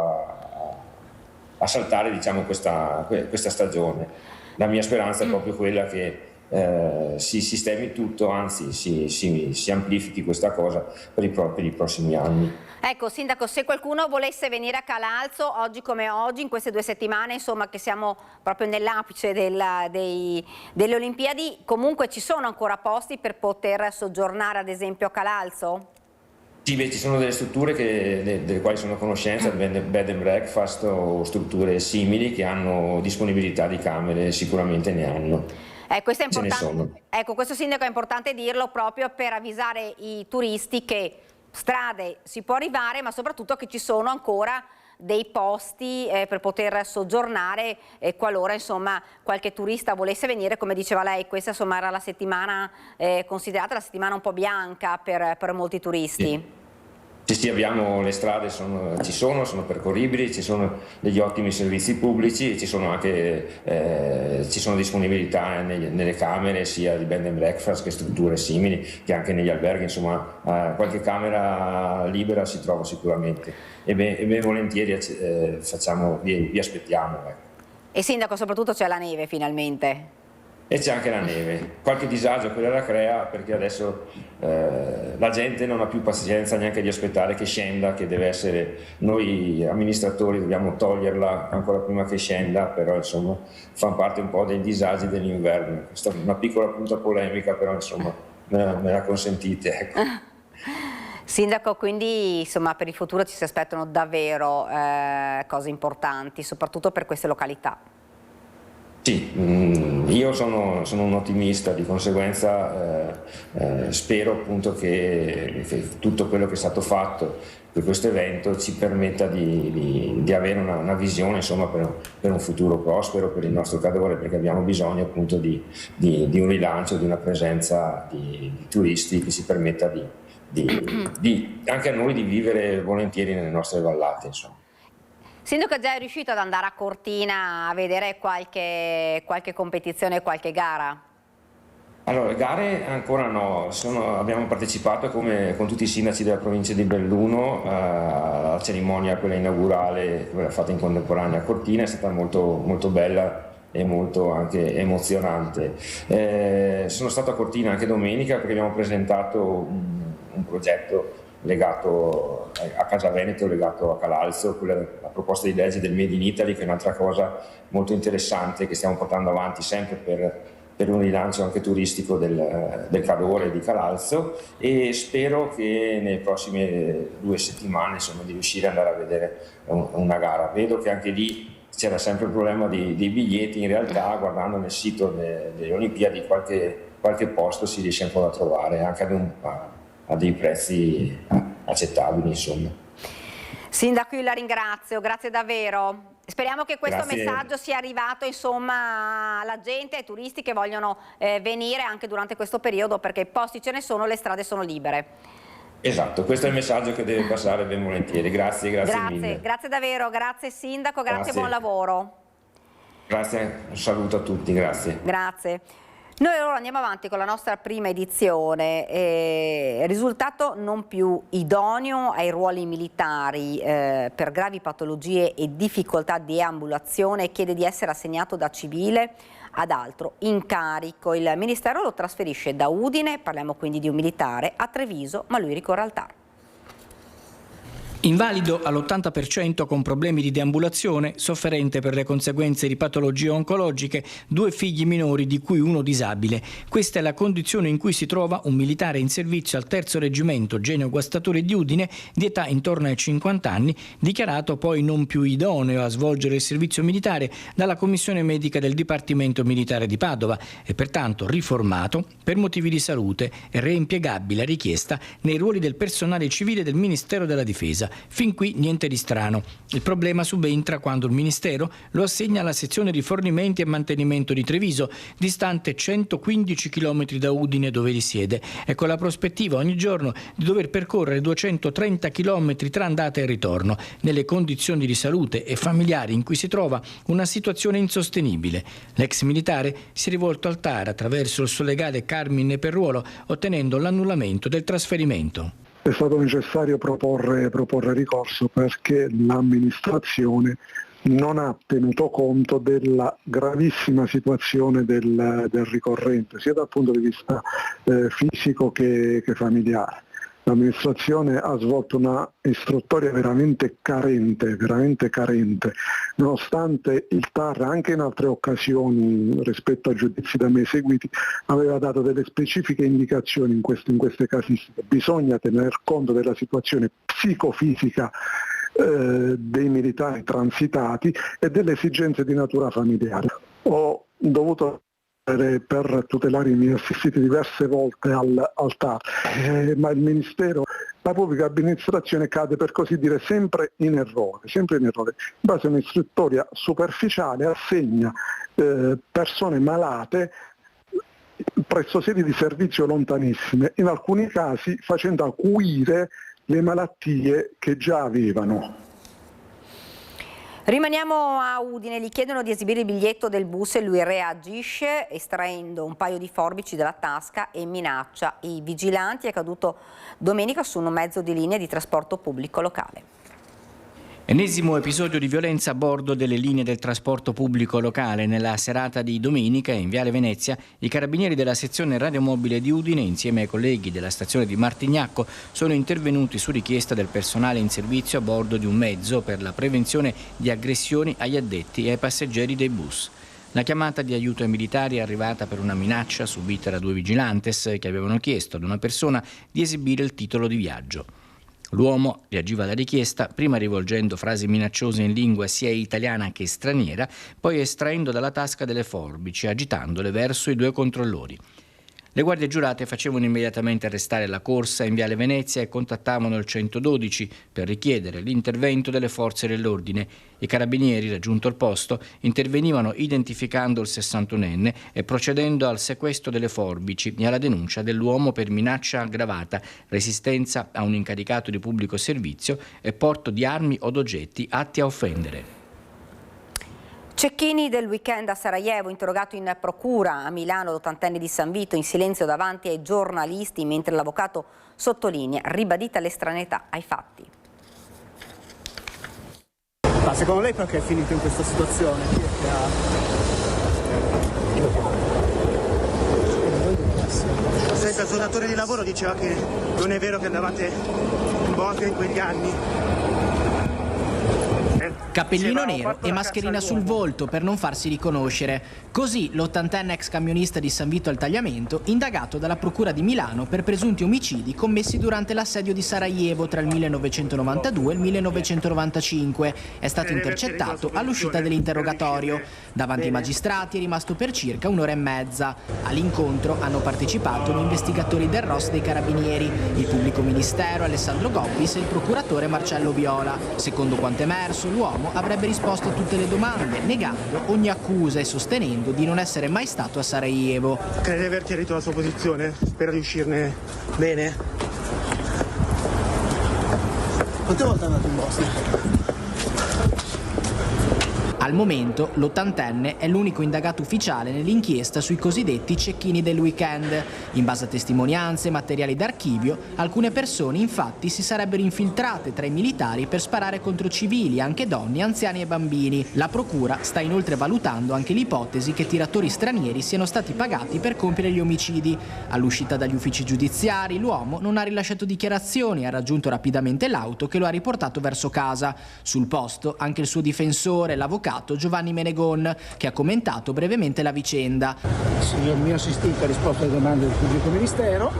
a saltare, diciamo, questa stagione. La mia speranza è proprio quella che si sistemi tutto, anzi si amplifichi questa cosa per i prossimi anni. Ecco, Sindaco, se qualcuno volesse venire a Calalzo, oggi come oggi, in queste 2 settimane, insomma, che siamo proprio nell'apice delle Olimpiadi, comunque ci sono ancora posti per poter soggiornare ad esempio a Calalzo? Sì, beh, ci sono delle strutture delle quali sono a conoscenza, bed and breakfast o strutture simili che hanno disponibilità di camere, sicuramente ne hanno. Questo è importante. Ecco, questo Sindaco è importante dirlo proprio per avvisare i turisti che strade si può arrivare, ma soprattutto che ci sono ancora dei posti per poter soggiornare qualora insomma qualche turista volesse venire. Come diceva lei, questa insomma era la settimana considerata la settimana un po' bianca per molti turisti. Sì. Sì, abbiamo le strade, sono percorribili, ci sono degli ottimi servizi pubblici, ci sono disponibilità nelle camere sia di bed and breakfast che strutture simili, che anche negli alberghi, insomma qualche camera libera si trova sicuramente e ben volentieri vi aspettiamo. Ecco. E Sindaco, soprattutto c'è la neve finalmente. E c'è anche la neve, qualche disagio quella la crea perché adesso la gente non ha più pazienza neanche di aspettare che scenda, che deve essere, noi amministratori dobbiamo toglierla ancora prima che scenda, però insomma fa parte un po' dei disagi dell'inverno. Questa è una piccola punta polemica, però insomma me la consentite. Ecco. Sindaco, quindi insomma per il futuro ci si aspettano davvero cose importanti, soprattutto per queste località. Sì, io sono un ottimista, di conseguenza spero appunto che tutto quello che è stato fatto per questo evento ci permetta di avere una visione insomma per un futuro prospero per il nostro Cadore, perché abbiamo bisogno appunto di un rilancio, di una presenza di turisti che ci permetta anche a noi di vivere volentieri nelle nostre vallate, insomma. Sindaco, già è riuscito ad andare a Cortina a vedere qualche competizione, qualche gara? Allora, gare ancora no, abbiamo partecipato con tutti i sindaci della provincia di Belluno alla cerimonia, quella inaugurale, quella fatta in contemporanea a Cortina, è stata molto, molto bella e molto anche emozionante. Sono stato a Cortina anche domenica perché abbiamo presentato un progetto legato a Casa Veneto, legato a Calalzo, la proposta di legge del Made in Italy, che è un'altra cosa molto interessante che stiamo portando avanti sempre per un rilancio anche turistico del Cadore di Calalzo, e spero che nelle prossime 2 settimane insomma, di riuscire ad andare a vedere una gara. Vedo che anche lì c'era sempre il problema dei biglietti, in realtà guardando nel sito delle Olimpiadi qualche qualche posto si riesce ancora a trovare, anche a dei prezzi accettabili, insomma. Sindaco, io la ringrazio, grazie davvero. Speriamo che questo Grazie. messaggio sia arrivato, insomma, alla gente, ai turisti che vogliono venire anche durante questo periodo, perché posti ce ne sono, le strade sono libere. Esatto, questo è il messaggio che deve passare ben volentieri. Grazie mille. Grazie davvero, grazie Sindaco, grazie. Buon lavoro. Grazie, un saluto a tutti, grazie. Grazie. Noi ora andiamo avanti con la nostra prima edizione, risultato non più idoneo ai ruoli militari per gravi patologie e difficoltà di ambulazione, chiede di essere assegnato da civile ad altro incarico. Il Ministero lo trasferisce da Udine, parliamo quindi di un militare, a Treviso, ma lui ricorre al TAR. Invalido all'80% con problemi di deambulazione, sofferente per le conseguenze di patologie oncologiche, 2 figli minori di cui uno disabile. Questa è la condizione in cui si trova un militare in servizio al 3° Reggimento Genio Guastatore di Udine, di età intorno ai 50 anni, dichiarato poi non più idoneo a svolgere il servizio militare dalla Commissione Medica del Dipartimento Militare di Padova e pertanto riformato per motivi di salute e reimpiegabile a richiesta nei ruoli del personale civile del Ministero della Difesa. Fin qui niente di strano. Il problema subentra quando il Ministero lo assegna alla sezione rifornimenti e mantenimento di Treviso, distante 115 km da Udine dove risiede, e con la prospettiva ogni giorno di dover percorrere 230 km tra andata e ritorno, nelle condizioni di salute e familiari in cui si trova una situazione insostenibile. L'ex militare si è rivolto al TAR attraverso il suo legale Carmine Perruolo, ottenendo l'annullamento del trasferimento. È stato necessario proporre ricorso perché l'amministrazione non ha tenuto conto della gravissima situazione del ricorrente, sia dal punto di vista fisico che familiare. L'amministrazione ha svolto una istruttoria veramente carente, nonostante il TAR anche in altre occasioni rispetto a giudizi da me eseguiti aveva dato delle specifiche indicazioni in queste casistiche. Bisogna tener conto della situazione psicofisica dei militari transitati e delle esigenze di natura familiare. Ho dovuto per tutelare i miei assistiti diverse volte al TAR, ma il Ministero, la pubblica amministrazione cade per così dire sempre in errore. In base a un'istruttoria superficiale assegna persone malate presso sedi di servizio lontanissime, in alcuni casi facendo acuire le malattie che già avevano. Rimaniamo a Udine, gli chiedono di esibire il biglietto del bus e lui reagisce estraendo un paio di forbici dalla tasca e minaccia i vigilanti. È accaduto domenica su un mezzo di linea di trasporto pubblico locale. Ennesimo episodio di violenza a bordo delle linee del trasporto pubblico locale. Nella serata di domenica in Viale Venezia i carabinieri della sezione radiomobile di Udine insieme ai colleghi della stazione di Martignacco sono intervenuti su richiesta del personale in servizio a bordo di un mezzo per la prevenzione di aggressioni agli addetti e ai passeggeri dei bus. La chiamata di aiuto ai militari è arrivata per una minaccia subita da 2 vigilantes che avevano chiesto ad una persona di esibire il titolo di viaggio. L'uomo reagiva alla richiesta, prima rivolgendo frasi minacciose in lingua sia italiana che straniera, poi estraendo dalla tasca delle forbici, agitandole verso i 2 controllori. Le guardie giurate facevano immediatamente arrestare la corsa in Viale Venezia e contattavano il 112 per richiedere l'intervento delle forze dell'ordine. I carabinieri, raggiunto il posto, intervenivano identificando il 61enne e procedendo al sequestro delle forbici e alla denuncia dell'uomo per minaccia aggravata, resistenza a un incaricato di pubblico servizio e porto di armi od oggetti atti a offendere. Cecchini del weekend a Sarajevo, interrogato in procura a Milano l'80enne di San Vito in silenzio davanti ai giornalisti mentre l'avvocato sottolinea ribadita l'estraneità ai fatti. Ma secondo lei perché è finito in questa situazione? Chi è che ha... Senta, il suo datore di lavoro diceva che non è vero che andavate in botte in quegli anni. Cappellino nero e mascherina sul volto per non farsi riconoscere. Così l'80enne ex camionista di San Vito al Tagliamento, indagato dalla Procura di Milano per presunti omicidi commessi durante l'assedio di Sarajevo tra il 1992 e il 1995, è stato intercettato all'uscita dell'interrogatorio. Davanti ai magistrati è rimasto per circa un'ora e mezza. All'incontro hanno partecipato gli investigatori del ROS dei Carabinieri, il pubblico ministero Alessandro Goppis e il procuratore Marcello Viola. Secondo quanto emerso, l'uomo avrebbe risposto a tutte le domande, negando ogni accusa e sostenendo di non essere mai stato a Sarajevo. Crede di aver chiarito la sua posizione? Spera di uscirne bene? Quante volte è andato in Bosnia? Al momento l'80enne è l'unico indagato ufficiale nell'inchiesta sui cosiddetti cecchini del weekend. In base a testimonianze e materiali d'archivio, alcune persone infatti si sarebbero infiltrate tra i militari per sparare contro civili, anche donne, anziani e bambini. La procura sta inoltre valutando anche l'ipotesi che tiratori stranieri siano stati pagati per compiere gli omicidi. All'uscita dagli uffici giudiziari l'uomo non ha rilasciato dichiarazioni e ha raggiunto rapidamente l'auto che lo ha riportato verso casa. Sul posto anche il suo difensore, l'avvocato Giovanni Menegon, che ha commentato brevemente la vicenda. Il mio assistito ha risposto alle domande del pubblico ministero,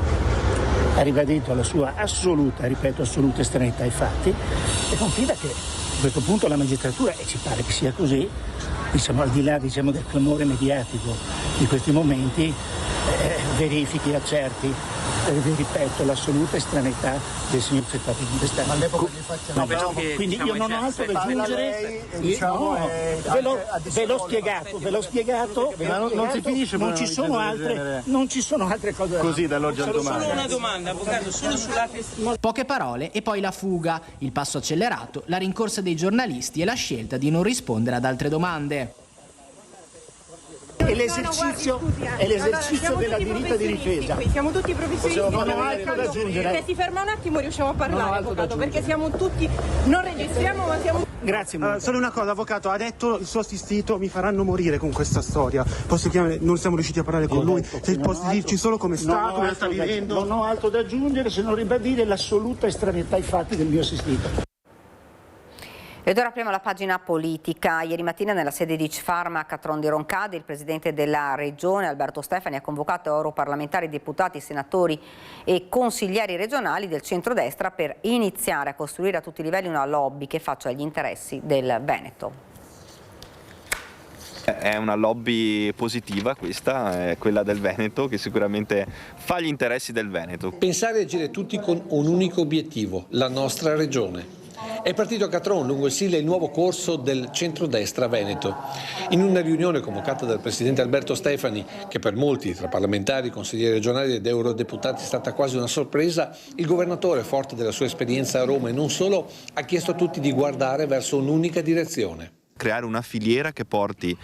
ha ribadito la sua assoluta estraneità ai fatti e confida che a questo punto la magistratura, e ci pare che sia così, al di là del clamore mediatico di questi momenti, verifichi, accerti, ripeto, l'assoluta estraneità del signor Cettati di Destano. Quindi io non ho altro da aggiungere. Ve l'ho spiegato. Non si finisce. Non ci sono altre cose da dire. Così dall'oggi al domani. Solo una domanda, avvocato, solo sulla questione. Poche parole e poi la fuga, il passo accelerato, la rincorsa dei giornalisti e la scelta di non rispondere ad altre domande. È l'esercizio della diritto di difesa. Siamo tutti professionisti. Non ho altro da aggiungere. Se si ferma un attimo riusciamo a parlare, avvocato, perché siamo tutti, non registriamo ma siamo... Grazie. Solo una cosa, avvocato, ha detto il suo assistito: mi faranno morire con questa storia. Posso chiamare? Non siamo riusciti a parlare con lui. Se posso dirci solo come sta, come sta vivendo. Non ho altro da aggiungere se non ribadire l'assoluta estraneità ai fatti del mio assistito. Ed ora apriamo la pagina politica. Ieri mattina nella sede di Cfarma a Catron di Roncade il presidente della regione Alberto Stefani ha convocato europarlamentari, deputati, senatori e consiglieri regionali del centrodestra per iniziare a costruire a tutti i livelli una lobby che faccia gli interessi del Veneto. È una lobby positiva questa, è quella del Veneto, che sicuramente fa gli interessi del Veneto. Pensare e agire tutti con un unico obiettivo, la nostra regione. È partito a Catron, lungo il Sile, il nuovo corso del centrodestra veneto. In una riunione convocata dal presidente Alberto Stefani, che per molti, tra parlamentari, consiglieri regionali ed eurodeputati, è stata quasi una sorpresa, il governatore, forte della sua esperienza a Roma e non solo, ha chiesto a tutti di guardare verso un'unica direzione. Creare una filiera che porti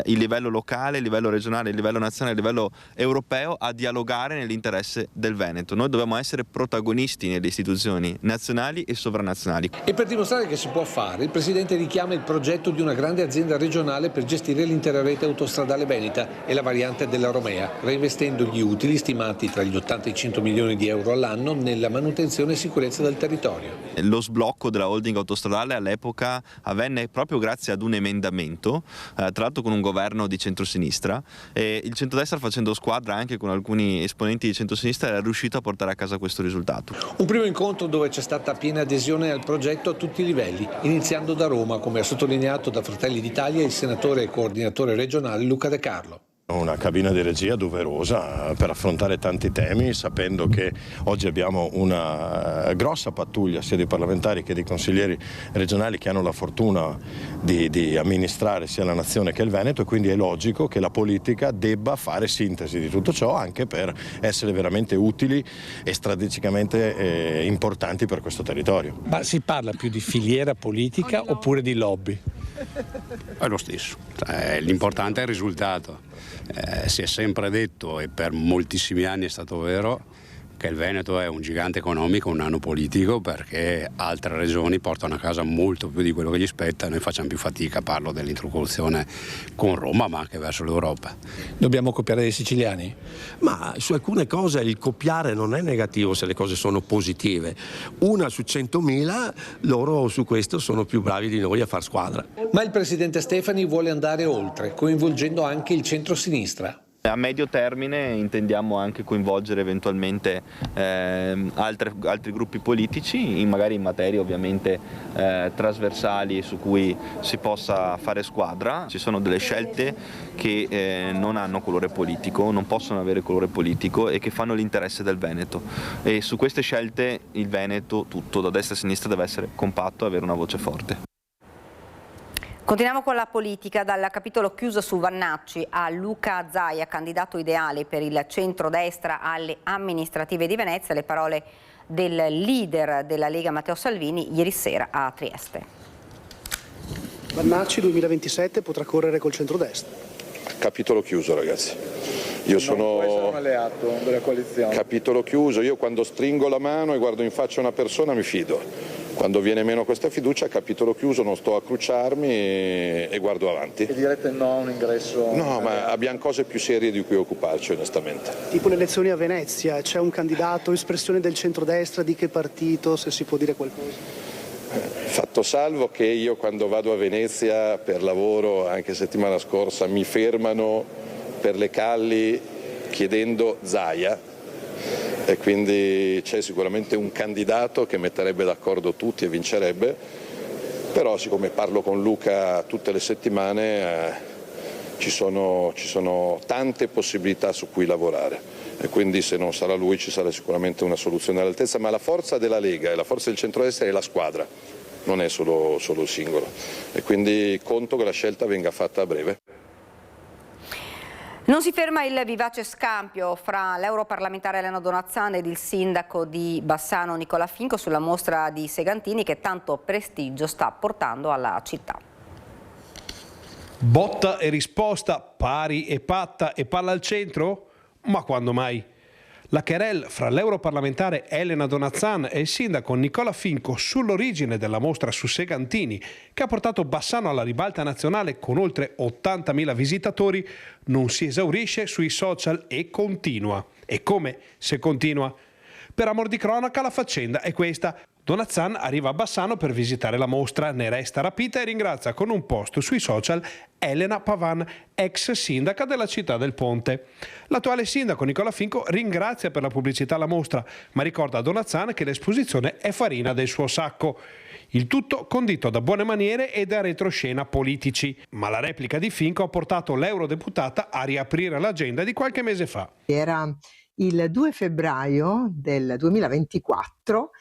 il livello locale, il livello regionale, il livello nazionale, il livello europeo a dialogare nell'interesse del Veneto. Noi dobbiamo essere protagonisti nelle istituzioni nazionali e sovranazionali. E per dimostrare che si può fare, il Presidente richiama il progetto di una grande azienda regionale per gestire l'intera rete autostradale veneta e la variante della Romea, reinvestendo gli utili stimati tra gli 80 e i 100 milioni di euro all'anno nella manutenzione e sicurezza del territorio. Lo sblocco della holding autostradale all'epoca avvenne proprio grazie ad un emendamento, tra l'altro con un governo di centrosinistra, e il centrodestra, facendo squadra anche con alcuni esponenti di centrosinistra, era riuscito a portare a casa questo risultato. Un primo incontro dove c'è stata piena adesione al progetto a tutti i livelli, iniziando da Roma, come ha sottolineato da Fratelli d'Italia il senatore e coordinatore regionale Luca De Carlo. Una cabina di regia doverosa per affrontare tanti temi, sapendo che oggi abbiamo una grossa pattuglia sia di parlamentari che di consiglieri regionali che hanno la fortuna di amministrare sia la nazione che il Veneto, e quindi è logico che la politica debba fare sintesi di tutto ciò anche per essere veramente utili e strategicamente importanti per questo territorio. Ma si parla più di filiera politica oppure di lobby? È lo stesso, l'importante è il risultato. Si è sempre detto, e per moltissimi anni è stato vero, che il Veneto è un gigante economico, un nano politico, perché altre regioni portano a casa molto più di quello che gli spetta e noi facciamo più fatica, parlo dell'interlocuzione con Roma ma anche verso l'Europa. Dobbiamo copiare dei siciliani? Ma su alcune cose il copiare non è negativo se le cose sono positive. Una su 100.000, loro su questo sono più bravi di noi a far squadra. Ma il presidente Stefani vuole andare oltre, coinvolgendo anche il centro-sinistra. A medio termine intendiamo anche coinvolgere eventualmente altri gruppi politici, magari in materie ovviamente trasversali su cui si possa fare squadra. Ci sono delle scelte che non hanno colore politico, non possono avere colore politico e che fanno l'interesse del Veneto. E su queste scelte il Veneto, tutto da destra a sinistra, deve essere compatto e avere una voce forte. Continuiamo con la politica, dal capitolo chiuso su Vannacci a Luca Zaia, candidato ideale per il centrodestra alle amministrative di Venezia, le parole del leader della Lega Matteo Salvini ieri sera a Trieste. Vannacci 2027 potrà correre col centrodestra. Capitolo chiuso, ragazzi. Io sono un alleato della coalizione. Capitolo chiuso, io quando stringo la mano e guardo in faccia una persona mi fido. Quando viene meno questa fiducia, capitolo chiuso, non sto a cruciarmi e guardo avanti. E direte no a un ingresso? No, ma abbiamo cose più serie di cui occuparci, onestamente. Tipo le elezioni a Venezia, c'è un candidato, espressione del centrodestra, di che partito, se si può dire qualcosa? Fatto salvo che io quando vado a Venezia per lavoro, anche settimana scorsa, mi fermano per le calli chiedendo Zaia. E quindi c'è sicuramente un candidato che metterebbe d'accordo tutti e vincerebbe, però siccome parlo con Luca tutte le settimane ci sono tante possibilità su cui lavorare e quindi se non sarà lui ci sarà sicuramente una soluzione all'altezza, ma la forza della Lega e la forza del centrodestra è la squadra, non è solo il singolo e quindi conto che la scelta venga fatta a breve. Non si ferma il vivace scambio fra l'europarlamentare Elena Donazzan ed il sindaco di Bassano Nicola Finco sulla mostra di Segantini che tanto prestigio sta portando alla città. Botta e risposta, pari e patta e palla al centro? Ma quando mai? La querelle fra l'europarlamentare Elena Donazzan e il sindaco Nicola Finco sull'origine della mostra su Segantini, che ha portato Bassano alla ribalta nazionale con oltre 80.000 visitatori, non si esaurisce sui social e continua. E come se continua? Per amor di cronaca la faccenda è questa. Donazzan arriva a Bassano per visitare la mostra, ne resta rapita e ringrazia con un post sui social Elena Pavan, ex sindaca della città del Ponte. L'attuale sindaco Nicola Finco ringrazia per la pubblicità alla mostra, ma ricorda a Donazzan che l'esposizione è farina del suo sacco. Il tutto condito da buone maniere e da retroscena politici. Ma la replica di Finco ha portato l'eurodeputata a riaprire l'agenda di qualche mese fa. Era il 2 febbraio del 2024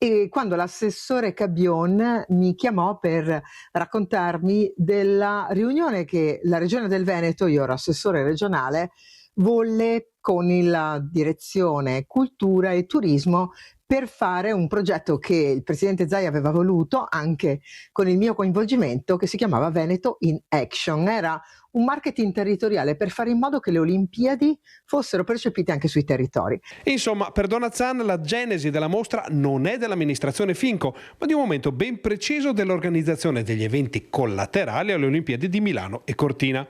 e quando l'assessore Cabbion mi chiamò per raccontarmi della riunione che la Regione del Veneto, io ero assessore regionale, volle con la direzione cultura e turismo per fare un progetto che il presidente Zaia aveva voluto anche con il mio coinvolgimento, che si chiamava Veneto in Action. Era un marketing territoriale per fare in modo che le Olimpiadi fossero percepite anche sui territori. Insomma, per Donazzan la genesi della mostra non è dell'amministrazione Finco, ma di un momento ben preciso dell'organizzazione degli eventi collaterali alle Olimpiadi di Milano e Cortina.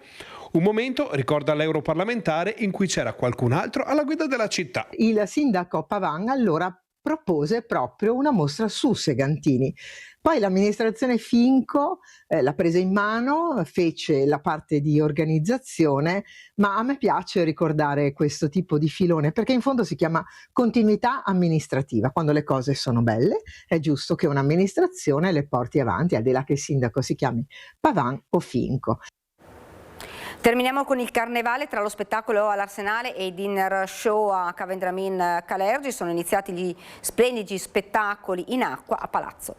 Un momento, ricorda l'europarlamentare, in cui c'era qualcun altro alla guida della città. Il sindaco Pavan allora propose proprio una mostra su Segantini. Poi l'amministrazione Finco l'ha presa in mano, fece la parte di organizzazione, ma a me piace ricordare questo tipo di filone perché in fondo si chiama continuità amministrativa. Quando le cose sono belle è giusto che un'amministrazione le porti avanti, al di là che il sindaco si chiami Pavan o Finco. Terminiamo con il carnevale. Tra lo spettacolo all'Arsenale e i dinner show a Cavendramin Calergi sono iniziati gli splendidi spettacoli in acqua a Palazzo.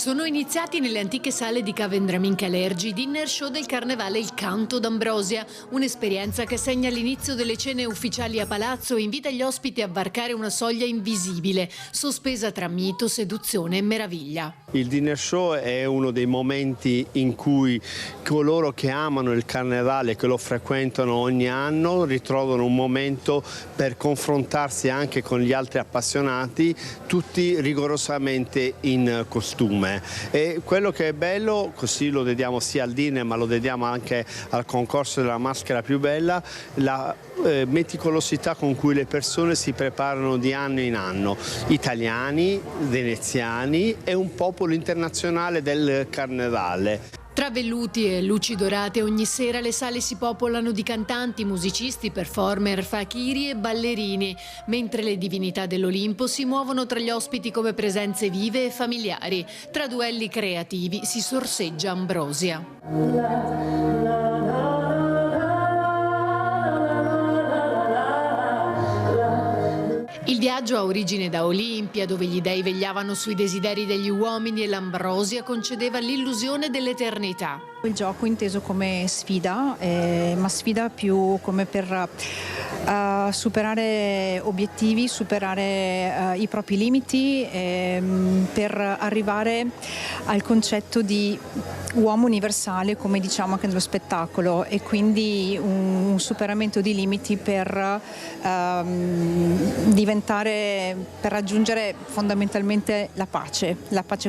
Sono iniziati nelle antiche sale di Ca Vendrem in Calergi, dinner show del carnevale Il Canto d'Ambrosia, un'esperienza che segna l'inizio delle cene ufficiali a palazzo e invita gli ospiti a varcare una soglia invisibile, sospesa tra mito, seduzione e meraviglia. Il dinner show è uno dei momenti in cui coloro che amano il carnevale, che lo frequentano ogni anno, ritrovano un momento per confrontarsi anche con gli altri appassionati, tutti rigorosamente in costume. E quello che è bello, così lo dediamo sia al dinner ma lo dediamo anche al concorso della maschera più bella, la meticolosità con cui le persone si preparano di anno in anno, italiani, veneziani e un popolo internazionale del carnevale. Tra velluti e luci dorate ogni sera le sale si popolano di cantanti, musicisti, performer, fakiri e ballerini, mentre le divinità dell'Olimpo si muovono tra gli ospiti come presenze vive e familiari. Tra duelli creativi si sorseggia Ambrosia. Il viaggio ha origine da Olimpia, dove gli dei vegliavano sui desideri degli uomini e l'Ambrosia concedeva l'illusione dell'eternità. Il gioco inteso come sfida, ma sfida più come per superare obiettivi, superare i propri limiti, per arrivare al concetto di uomo universale, come diciamo anche nello spettacolo, e quindi un superamento di limiti per raggiungere fondamentalmente la pace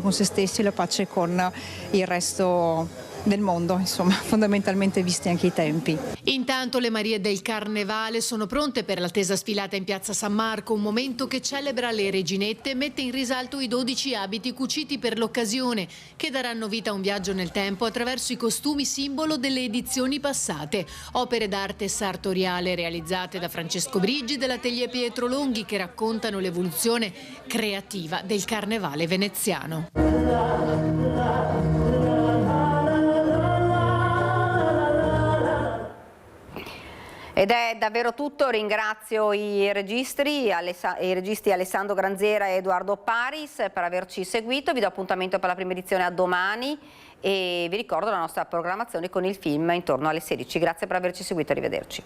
con se stessi e la pace con il resto del mondo, insomma, fondamentalmente visti anche i tempi. Intanto le Marie del Carnevale sono pronte per l'attesa sfilata in piazza San Marco, un momento che celebra le reginette e mette in risalto i 12 abiti cuciti per l'occasione, che daranno vita a un viaggio nel tempo attraverso i costumi simbolo delle edizioni passate. Opere d'arte sartoriale realizzate da Francesco Brigi dell'Atelier Pietro Longhi, che raccontano l'evoluzione creativa del carnevale veneziano. Ed è davvero tutto, ringrazio i registi Alessandro Granzera e Edoardo Paris per averci seguito, vi do appuntamento per la prima edizione a domani e vi ricordo la nostra programmazione con il film intorno alle 16. Grazie per averci seguito, arrivederci.